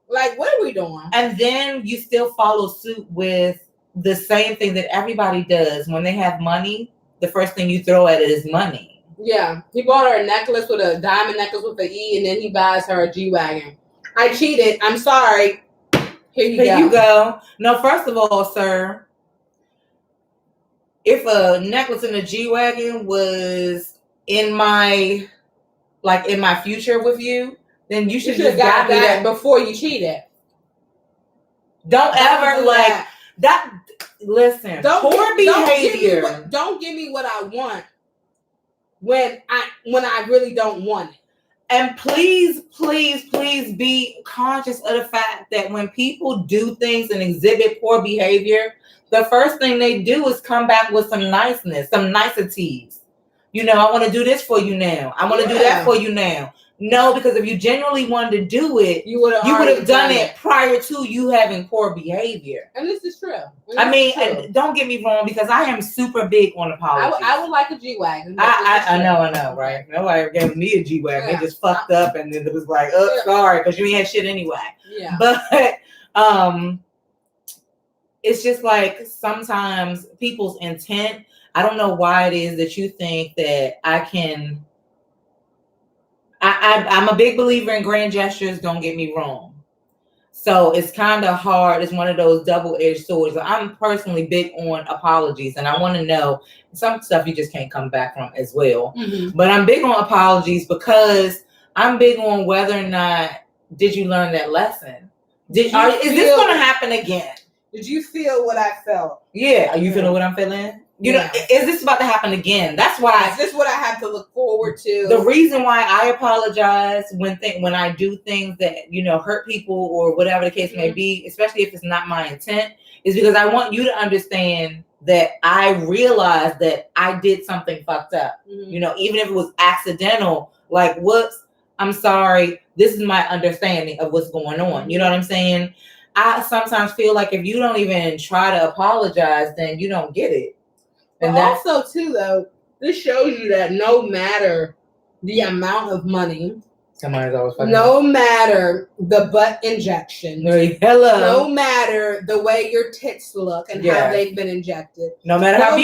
Like, what are we doing? And then you still follow suit with the same thing that everybody does. When they have money, the first thing you throw at it is money. Yeah. He bought her a necklace with a diamond necklace with an E, and then he buys her a G-Wagon. I cheated. I'm sorry. Here you go. No, first of all, sir, if a necklace and a G-Wagon was in my future with you, then you should just got me that before you cheated. Don't ever that. Listen, poor behavior. Don't give me what I want when I really don't want it. And please be conscious of the fact that when people do things and exhibit poor behavior, the first thing they do is come back with some niceness, some niceties. I want to do this for you now. I want to do that for you now. No, because if you genuinely wanted to do it, you would have done it prior to you having poor behavior. And this is true. And don't get me wrong, because I am super big on apologies. I would like a G-Wagon. I know, right? Nobody gave me a G-Wagon. They just fucked up, and then it was like, sorry, because you ain't had shit anyway. Yeah. But it's just like sometimes people's intent. I don't know why it is that you think that I can. I'm a big believer in grand gestures, don't get me wrong. So it's kind of hard. It's one of those double-edged swords. I'm personally big on apologies, and I want to know some stuff you just can't come back from as well. Mm-hmm. But I'm big on apologies because I'm big on whether or not did you learn that lesson? Is this going to happen again? Did you feel what I felt? Yeah. Are you feeling what I'm feeling? You know, is this about to happen again? That's why. Is this what I have to look forward to? The reason why I apologize when I do things that, you know, hurt people or whatever the case may be, especially if it's not my intent, is because I want you to understand that I realize that I did something fucked up. You know, even if it was accidental, like, whoops, I'm sorry. This is my understanding of what's going on. You know what I'm saying? I sometimes feel like if you don't even try to apologize, then you don't get it. And also, too, though, this shows you that no matter the amount of money, no matter the butt injection, no matter the way your tits look and how they've been injected, no matter how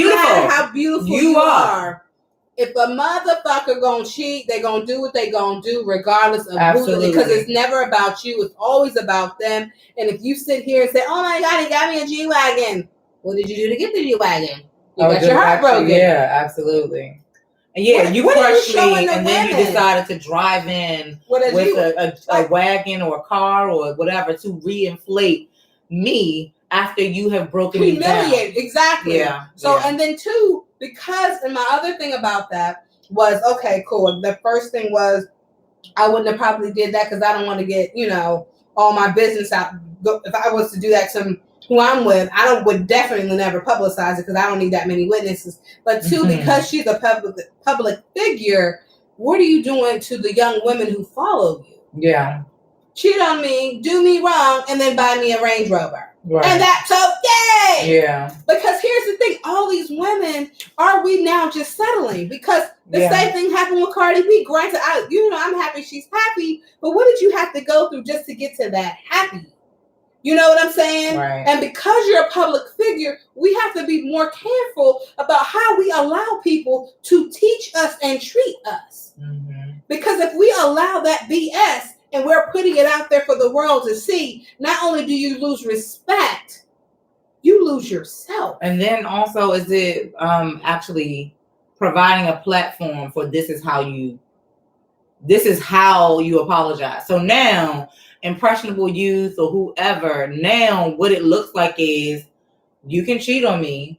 beautiful you are, if a motherfucker gonna cheat, they gonna do what they gonna do regardless of who, because it's never about you, it's always about them. And if you sit here and say, oh my God, he got me a G-Wagon, what did you do to get the G-Wagon? You got your heart broken. Yeah, absolutely. And yeah, you crushed me, and then you decided to drive in with a wagon or a car or whatever to reinflate me after you have broken me down. Exactly. Yeah. So, and then two, because, and my other thing about that was, okay, cool. The first thing was, I wouldn't have probably did that because I don't want to get, you know, all my business out. If I was to do that to who I'm with, would definitely never publicize it because I don't need that many witnesses. But two, because she's a public figure, what are you doing to the young women who follow you? Yeah. Cheat on me, do me wrong, and then buy me a Range Rover. Right. And that's okay. Yeah. Because here's the thing, all these women, are we now just settling? Because the same thing happened with Cardi B. Granted, I'm happy she's happy, but what did you have to go through just to get to that happy? You know what I'm saying? Right. And because you're a public figure, we have to be more careful about how we allow people to teach us and treat us. Because if we allow that BS and we're putting it out there for the world to see, not only do you lose respect, you lose yourself. And then also, is it actually providing a platform for this is how you apologize. So now, impressionable youth or whoever, now what it looks like is you can cheat on me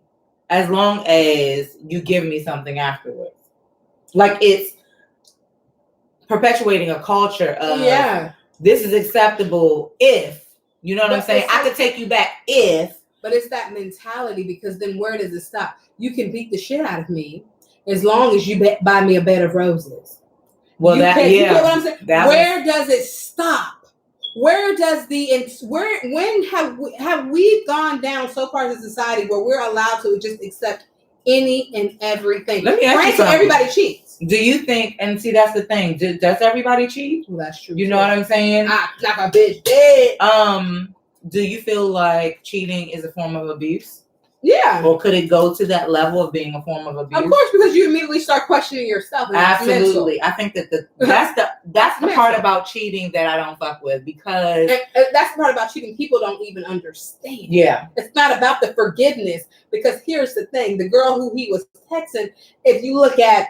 as long as you give me something afterwards. Like, it's perpetuating a culture of this is acceptable if, you know what I'm saying? I could take you back if. But it's that mentality, because then where does it stop? You can beat the shit out of me as long as you buy me a bed of roses. Well, you know what I'm saying? Where does it stop? Where does when have we gone down so far as a society where we're allowed to just accept any and everything? Let me ask you something. Everybody cheats. Do you think, and see, that's the thing, does everybody cheat? Well, that's true. You know what I'm saying? Knock a bitch dead. Do you feel like cheating is a form of abuse? Yeah. Or could it go to that level of being a form of abuse? Of course, because you immediately start questioning yourself. Absolutely. I think that that's the part about cheating that I don't fuck with, because and that's the part about cheating people don't even understand. Yeah. It's not about the forgiveness, because here's the thing. The girl who he was texting, if you look at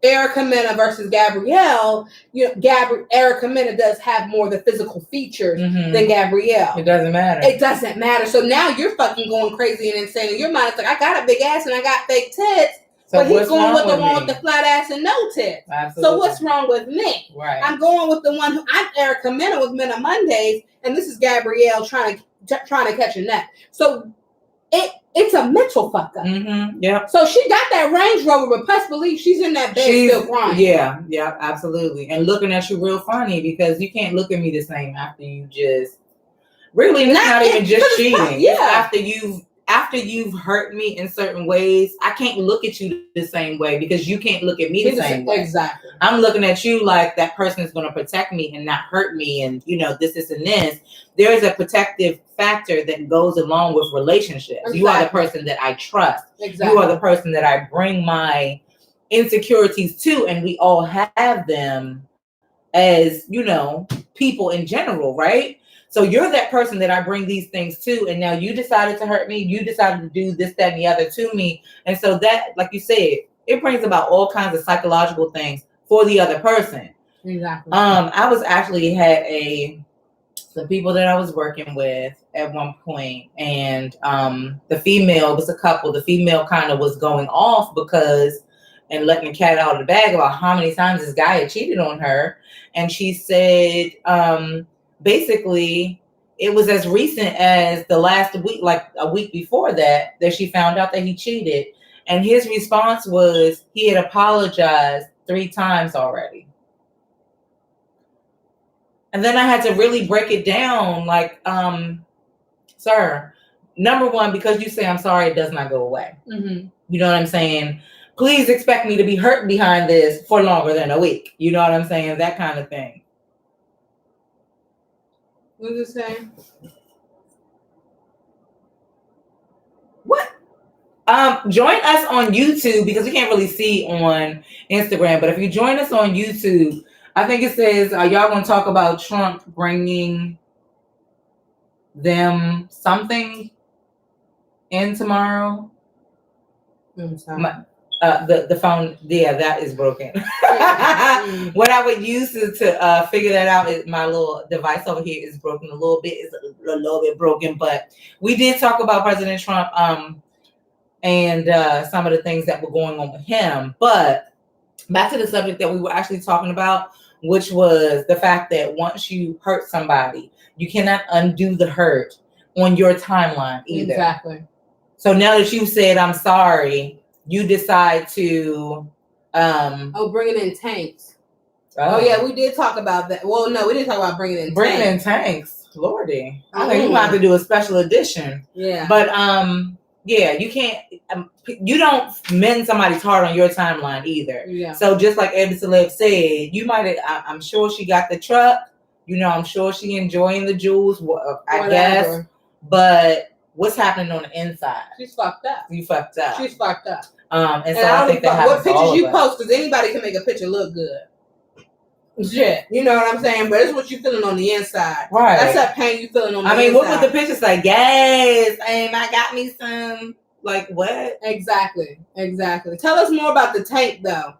Erica Mena versus Gabrielle, Erica Mena does have more of the physical features than Gabrielle. It doesn't matter. It doesn't matter. So now you're fucking going crazy and insane in your mind. It's like, I got a big ass and I got fake tits, but he's going with the one with the flat ass and no tits. Absolutely. So what's wrong with me? Right. I'm going with the one who I'm Erica Mena with Mena Mondays, and this is Gabrielle trying to catch a net. So it's a mental fuck up. Yeah. So she got that Range Rover, but best believe she's in that bed still crying. Yeah, absolutely. And looking at you real funny, because you can't look at me the same after you just really not even just cheating. Yeah. After you've hurt me in certain ways, I can't look at you the same way because you can't look at me the same way. Exactly. I'm looking at you like that person is going to protect me and not hurt me, and this and this. There is a protective factor that goes along with relationships. Exactly. You are the person that I trust. Exactly. You are the person that I bring my insecurities to, and we all have them as, people in general, right? So you're that person that I bring these things to, and now you decided to hurt me. You decided to do this, that, and the other to me. And so that, like you said, it brings about all kinds of psychological things for the other person. Exactly. I was actually had some people that I was working with at one point, and the female was a couple. The female kind of was going off because and letting the cat out of the bag about how many times this guy had cheated on her. And she said, basically, it was as recent as the last week, like a week before that she found out that he cheated. And his response was he had apologized 3 times already. And then I had to really break it down, like, sir, number one, because you say I'm sorry, it does not go away. Mm-hmm. You know what I'm saying? Please expect me to be hurt behind this for longer than a week. You know what I'm saying? That kind of thing. What was it saying? What? Join us on YouTube, because we can't really see on Instagram. But if you join us on YouTube, I think it says, are y'all going to talk about Trump bringing them something in tomorrow? The phone, yeah, that is broken. What I would use to figure that out is my little device over here is broken a little bit. It's a little bit broken, but we did talk about President Trump and some of the things that were going on with him. But back to the subject that we were actually talking about, which was the fact that once you hurt somebody, you cannot undo the hurt on your timeline either. Exactly. So now that you said, I'm sorry, you decide to bring it in tanks. Oh yeah, we did talk about that. Well, no, we didn't talk about bringing in tanks. Lordy, I think you might have to do a special edition. Yeah, but yeah, you can't. You don't mend somebody's heart on your timeline either. Yeah. So just like Eb Deceleb said, you might. I'm sure she got the truck. You know, I'm sure she enjoying the jewels. I guess, but what's happening on the inside? She's fucked up. You fucked up. She's fucked up. And so I think that happens. What pictures you post, because anybody can make a picture look good. Shit, you know what I'm saying? But it's what you feeling on the inside. Right. That's that pain you feeling on the inside. I mean, what would the picture say? Yes, I got me some. Like what? Exactly. Tell us more about the tank, though,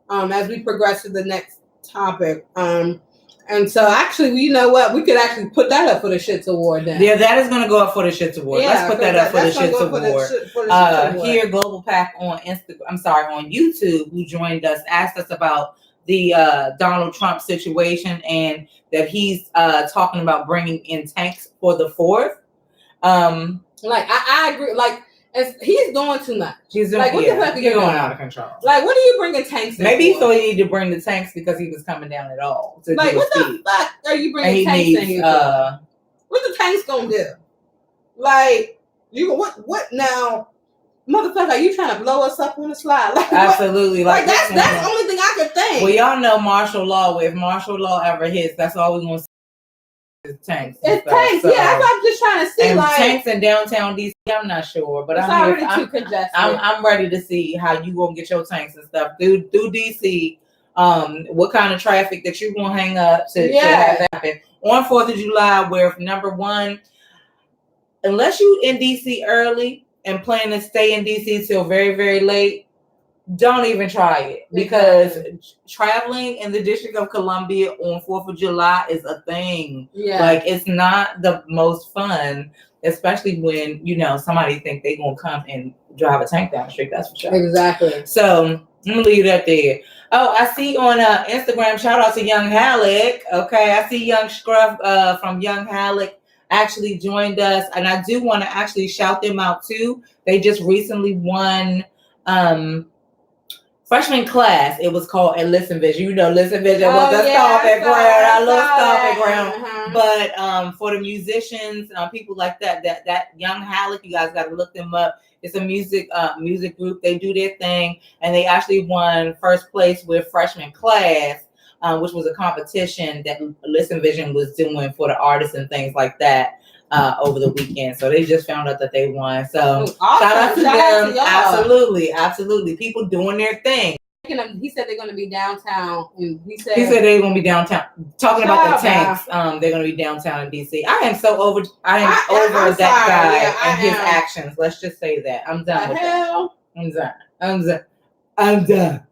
as we progress to the next topic. And so, actually, you know what? We could actually put that up for the Shits Award then. Yeah, that is going to go up for the Shits Award. Yeah, let's put that up for the Shits Award. Here, Global Pack on on YouTube, who joined us, asked us about the Donald Trump situation and that he's talking about bringing in tanks for the 4th. I agree. Like, he's doing too much. He's doing, like, what the fuck are you going out of control? Like, what are you bringing tanks in? Maybe he thought he needed to bring the tanks because he was coming down at all. Like, what the fuck are you bringing tanks in here for? What the tanks gonna do? Like, you what now? Motherfucker, you trying to blow us up on the slide? Like, absolutely. Like that's the only thing I could think. Well, y'all know martial law. If martial law ever hits, that's all we're gonna see. It's tanks. It's tanks. So, yeah, that's what I'm just trying to see. And like tanks in downtown DC, I'm not sure, but too congested. I'm ready to see how you gonna get your tanks and stuff through DC. What kind of traffic that you gonna hang up to have that happen on 4th of July? Where number one, unless you in DC early and plan to stay in DC till very, very late, don't even try it, because traveling in the District of Columbia on 4th of July is a thing. Yeah. Like, it's not the most fun, especially when, you know, somebody think they going to come and drive a tank down the street. That's for sure. Exactly. So I'm going to leave that there. Oh, I see on Instagram, shout out to Young Halleck. Okay, I see Young Scruff from Young Halleck actually joined us. And I do want to actually shout them out too. They just recently won freshman class. It was called at Listen Vision. You know, Listen Vision was the stomping ground. I love stomping ground. But for the musicians, people like that Young Halleck, you guys got to look them up. It's a music group. They do their thing, and they actually won first place with freshman class, which was a competition that Listen Vision was doing for the artists and things like that. Over the weekend. So they just found out that they won. So awesome. Shout out to them. Absolutely. People doing their thing. He said they're going to be downtown. He said they're going to be downtown. Talking about the tanks, they're going to be downtown in DC. I am over that guy and his actions. Let's just say that. I'm done with that. I'm done.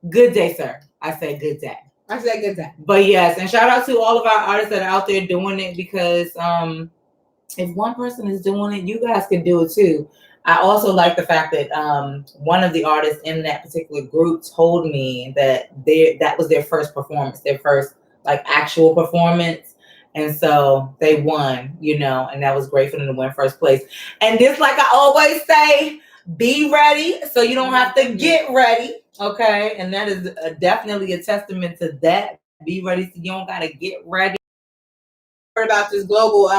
Good day, sir. I say good day. I said good day. But yes, and shout out to all of our artists that are out there doing it, because if one person is doing it, you guys can do it too. I also like the fact that one of the artists in that particular group told me that that was their first performance, their first like actual performance. And so they won, you know, and that was great for them to win first place. And just like I always say, be ready so you don't have to get ready. Okay. And that is definitely a testament to that. Be ready so you don't got to get ready. About this global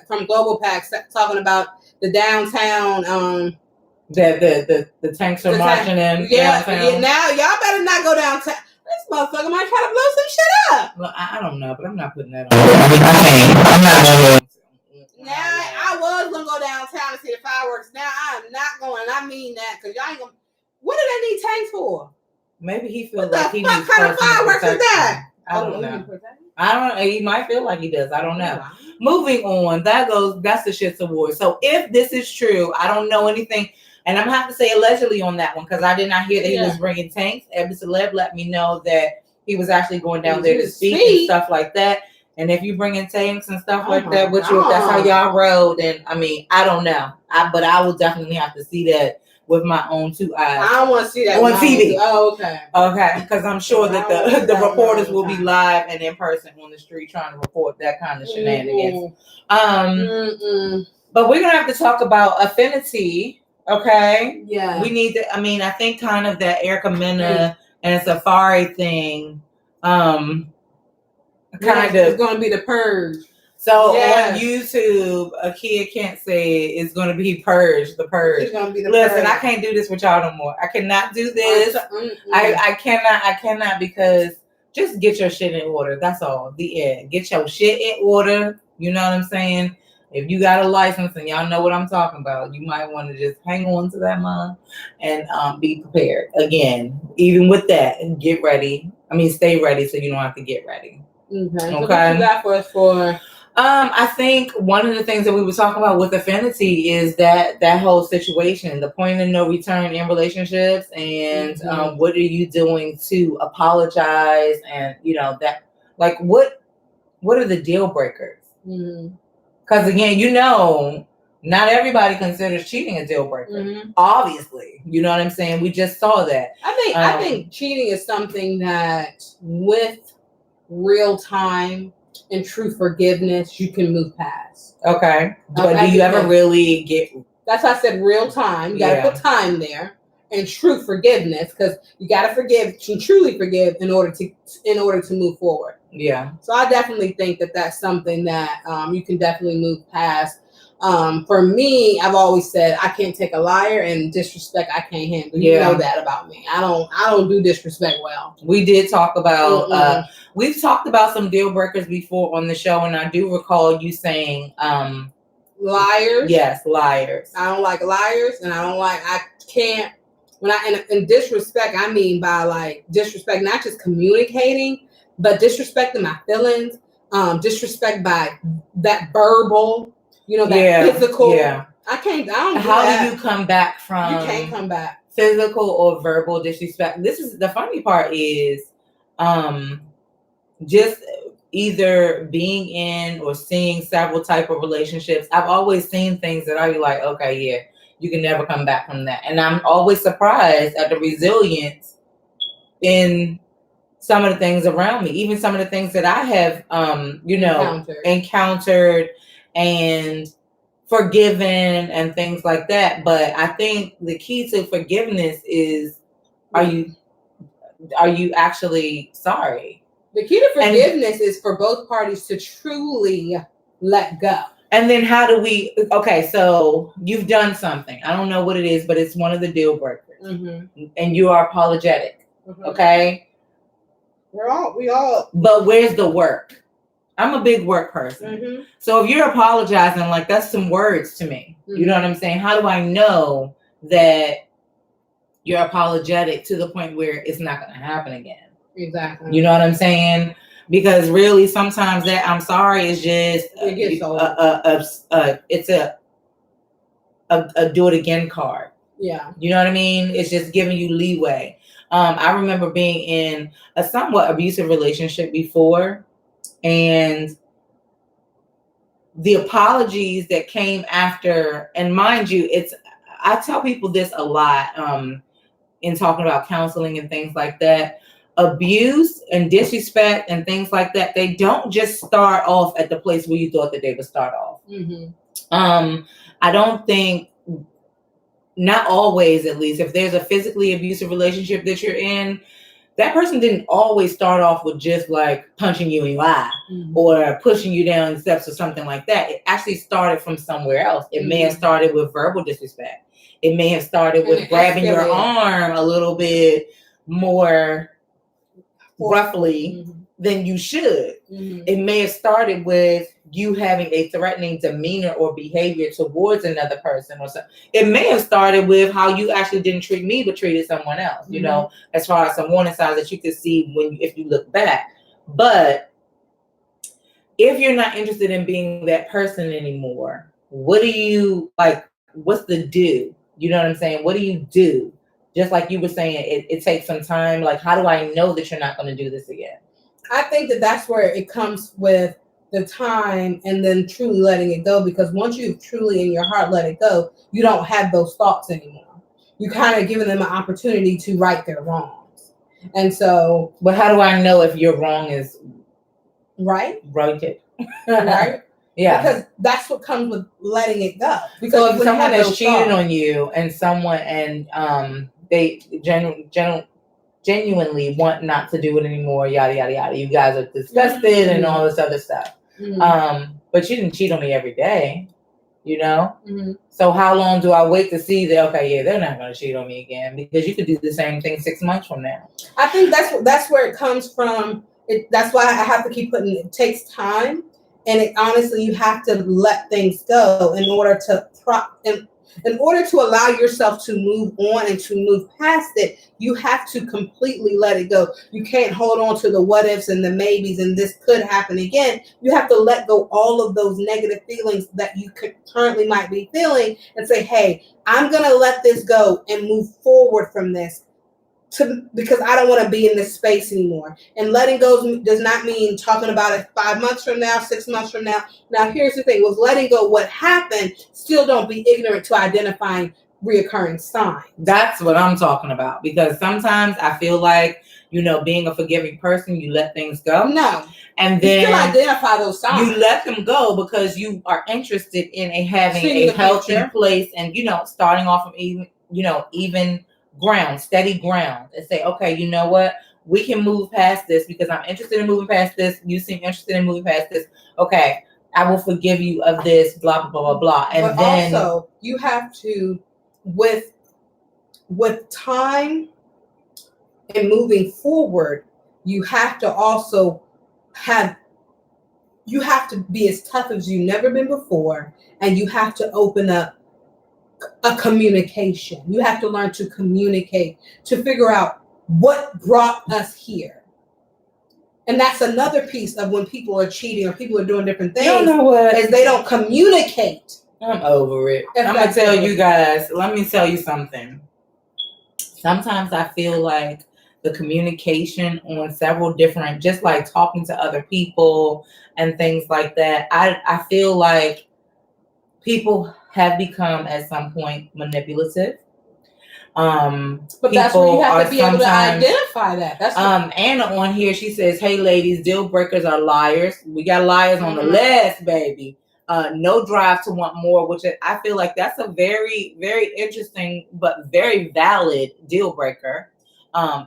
from Global Pack talking about the downtown the tanks are marching in. Yeah, now y'all better not go downtown. This motherfucker might try to blow some shit up. Well, I don't know, but I'm not putting that on. I'm not going to. Now I was gonna go downtown to see the fireworks. Now I am not going. I mean that, because y'all ain't gonna. What do they need tanks for? Maybe he feels what like he needs. What kind of fireworks is that? I don't know. I don't. He might feel like he does. I don't know. Moving on. That's the Shits Award. So if this is true, I don't know anything, and I'm gonna have to say allegedly on that one, because I did not hear that he was bringing tanks. Eb Deceleb let me know that he was actually going down there to speak and stuff like that. And if you bring in tanks and stuff like that, which that's how y'all rode, then I mean, I don't know. But I will definitely have to see that with my own two eyes. I don't want to see that on TV. Oh, okay. Okay, because I'm sure that the reporters will be live and in person on the street trying to report that kind of shenanigans. But we're gonna have to talk about affinity. Okay. Yeah. We need to. I mean, I think kind of that Erica Mena and Safari thing. Kind of. It's gonna be the purge. So on YouTube, Akia can't say it's going to be purge. The purge. It's gonna be the Listen, purge. I can't do this with y'all no more. I cannot do this. I cannot, because just get your shit in order. That's all. The end. Get your shit in order. You know what I'm saying? If you got a license and y'all know what I'm talking about, you might want to just hang on to that, mom, and be prepared. Again, even with that, get ready. I mean, stay ready so you don't have to get ready. Okay. So what you got for us for? I think one of the things that we were talking about with affinity is that whole situation, the point of no return in relationships, and what are you doing to apologize, and you know that, like, what are the deal breakers? Because again, you know, not everybody considers cheating a deal breaker. Obviously, you know what I'm saying. We just saw that. I think cheating is something that, with real time and true forgiveness, you can move past. Okay. But do you ever really get... That's why I said real time. You got to put time there, and true forgiveness, because you got to forgive, to truly forgive in order to move forward. Yeah. So I definitely think that that's something that you can definitely move past. For me, I've always said I can't take a liar, and disrespect I can't handle. You know that about me. I don't do disrespect well. We did talk about we've talked about some deal breakers before on the show, and I do recall you saying liars. Yes, liars. I don't like liars, and I can't. When in disrespect, I mean by like disrespect, not just communicating, but disrespecting my feelings. Disrespect by that verbal. You know, that physical. Yeah. I don't. How do you come back from? You can't come back. Physical or verbal disrespect. This is the funny part is, just either being in or seeing several type of relationships. I've always seen things that I be like, okay, yeah, you can never come back from that, and I'm always surprised at the resilience in some of the things around me, even some of the things that I have, encountered and forgiven and things like that. But I think the key to forgiveness is, are you actually sorry? The key to forgiveness is for both parties to truly let go. And then how do we, okay, so you've done something. I don't know what it is, but it's one of the deal breakers. And you are apologetic. Okay? We all. But where's the work? I'm a big work person. So if you're apologizing, like, that's some words to me. You know what I'm saying? How do I know that you're apologetic to the point where it's not going to happen again? Exactly. You know what I'm saying? Because really, sometimes that I'm sorry is just it's a do it again card. Yeah. You know what I mean? It's just giving you leeway. I remember being in a somewhat abusive relationship before, and the apologies that came after, and mind you, I tell people this a lot in talking about counseling and things like that. Abuse and disrespect and things like that, they don't just start off at the place where you thought that they would start off. I don't think, not always at least, if there's a physically abusive relationship that you're in, that person didn't always start off with just like punching you in your eye or pushing you down the steps or something like that. It actually started from somewhere else. It may have started with verbal disrespect. It may have started with grabbing your arm a little bit more roughly than you should. It may have started with you having a threatening demeanor or behavior towards another person or something. It may have started with how you actually didn't treat me but treated someone else, you know, as far as some warning signs that you could see if you look back. But if you're not interested in being that person anymore, what do you like? What's the do? You know what I'm saying? What do you do? Just like you were saying, it takes some time. Like, how do I know that you're not going to do this again? I think that's where it comes with the time and then truly letting it go. Because once you've truly in your heart let it go, you don't have those thoughts anymore. You kind of giving them an opportunity to right their wrongs. And so, but how do I know if your wrong is right? Right. Right. Yeah. Because that's what comes with letting it go. Because so if someone has cheated thoughts on you and they genuinely want not to do it anymore, yada yada yada, you guys are disgusted and all this other stuff. But you didn't cheat on me every day, you know. So how long do I wait to see that? Okay, yeah, they're not going to cheat on me again, because you could do the same thing 6 months from now. I think that's where it comes from. That's why I have to keep putting it takes time, and honestly, you have to let things go in order to in order to allow yourself to move on and to move past it. You have to completely let it go. You can't hold on to the what ifs and the maybes and this could happen again. You have to let go all of those negative feelings that you currently might be feeling and say, hey, I'm going to let this go and move forward from this. Because I don't want to be in this space anymore. And letting go does not mean talking about it 5 months from now, 6 months from now. Now, here's the thing. With letting go what happened, still don't be ignorant to identifying reoccurring signs. That's what I'm talking about. Because sometimes I feel like, you know, being a forgiving person, you let things go. No. And then you still identify those signs. You let them go because you are interested in having a healthy place and, you know, starting off from even ground, steady ground, and say, okay, you know what? We can move past this because I'm interested in moving past this. You seem interested in moving past this. Okay, I will forgive you of this, blah, blah, blah, blah, blah. And but then also you have to, with time and moving forward, you have to also you have to be as tough as you've never been before, and you have to open up a communication. You have to learn to communicate, to figure out what brought us here. And that's another piece of when people are cheating or people are doing different things. You know what? Is they don't communicate. I'm over it. I'm going to tell you guys, let me tell you something. Sometimes I feel like the communication on several different, just like talking to other people and things like that, I feel like people have become at some point manipulative. But that's where you have to be able to identify that. That's Anna on here, she says, hey ladies, deal breakers are liars. We got liars on the list, baby. No drive to want more, which I feel like that's a very, very interesting but very valid deal breaker.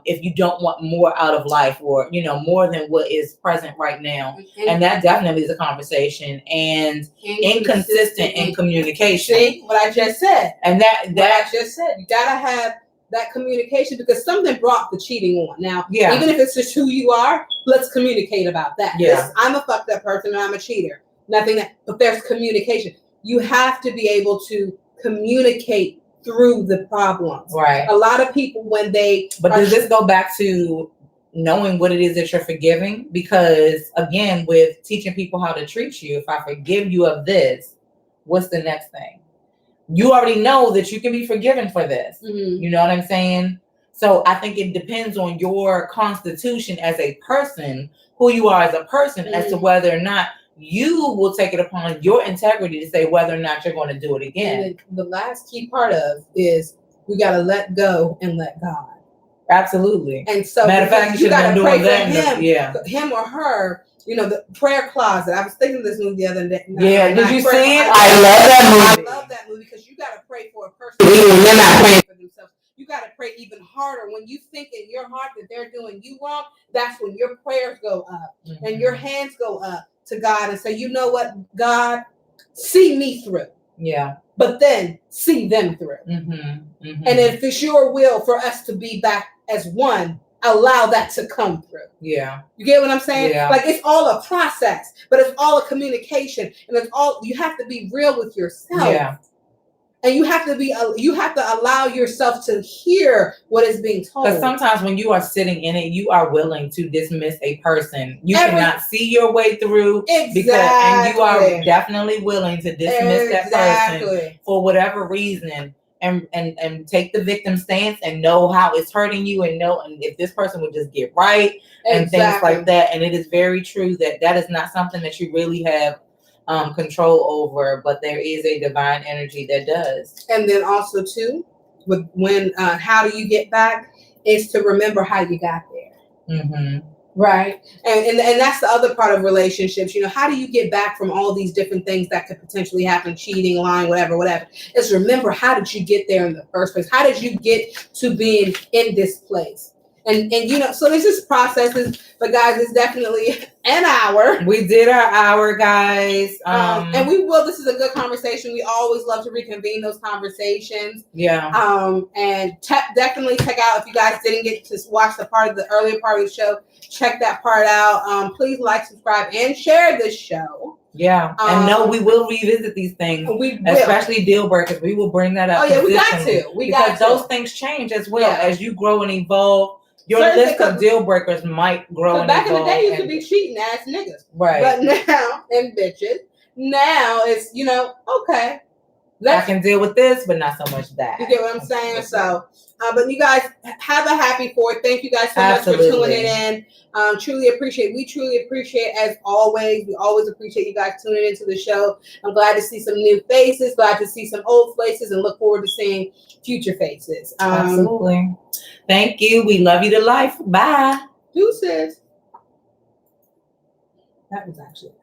If you don't want more out of life, or, you know, more than what is present right now. And that definitely is a conversation, and inconsistent in communication. See what I just said. And what I just said, you gotta have that communication, because something brought the cheating on. Now, even if it's just who you are, let's communicate about that. Yeah. I'm a fucked up person and I'm a cheater. But there's communication. You have to be able to communicate through the problems. Right. A lot of people, when they... But does this go back to knowing what it is that you're forgiving? Because, again, with teaching people how to treat you, if I forgive you of this, what's the next thing? You already know that you can be forgiven for this. You know what I'm saying? So I think it depends on your constitution as a person, who you are as a person, as to whether or not you will take it upon your integrity to say whether or not you're going to do it again. And the last key part of is we got to let go and let God. Absolutely. And so matter of fact, you got to pray for him or her. You know, the prayer closet. I was thinking of this movie the other day. Yeah, did you see it? I love that movie. I love that movie because you got to pray for a person. They're not praying for themselves. You got to pray even harder. When you think in your heart that they're doing you wrong, that's when your prayers go up and your hands go up to God and say, you know what, God, see me through. Yeah. But then see them through. And if it's your will for us to be back as one, allow that to come through. Yeah. You get what I'm saying? Yeah. Like it's all a process, but it's all a communication, and it's all, you have to be real with yourself. Yeah. And you have to allow yourself to hear what is being told. Because sometimes when you are sitting in it, you are willing to dismiss a person. You cannot see your way through. Exactly. And you are definitely willing to dismiss that person for whatever reason. And take the victim stance and know how it's hurting you, and if this person would just get right and things like that. And it is very true that is not something that you really have control over, but there is a divine energy that does. And then also too, when how do you get back is to remember how you got there. Right. And that's the other part of relationships. You know, how do you get back from all these different things that could potentially happen, cheating, lying, whatever. Is remember, how did you get there in the first place? How did you get to being in this place? And you know, so this is processes, but guys, it's definitely an hour. We did our hour, guys. And we will. This is a good conversation. We always love to reconvene those conversations. Yeah. And definitely check out, if you guys didn't get to watch the earlier part of the show, check that part out. Please like, subscribe, and share this show. Yeah. And no, we will revisit these things, especially deal breakers. We will bring that up. Oh yeah, we got to. Because those things change as well as you grow and evolve. Your list of deal breakers might grow and back evolve. Back in the day, you could be cheating ass niggas. Right. But now, and bitches, now it's, you know, okay. I can deal with this, but not so much that. You get what I'm saying? So, but you guys have a happy 4th. Thank you guys so much for tuning in. We truly appreciate, as always. We always appreciate you guys tuning into the show. I'm glad to see some new faces, glad to see some old faces, and look forward to seeing future faces. Absolutely. Thank you. We love you to life. Bye. Deuces. That was actually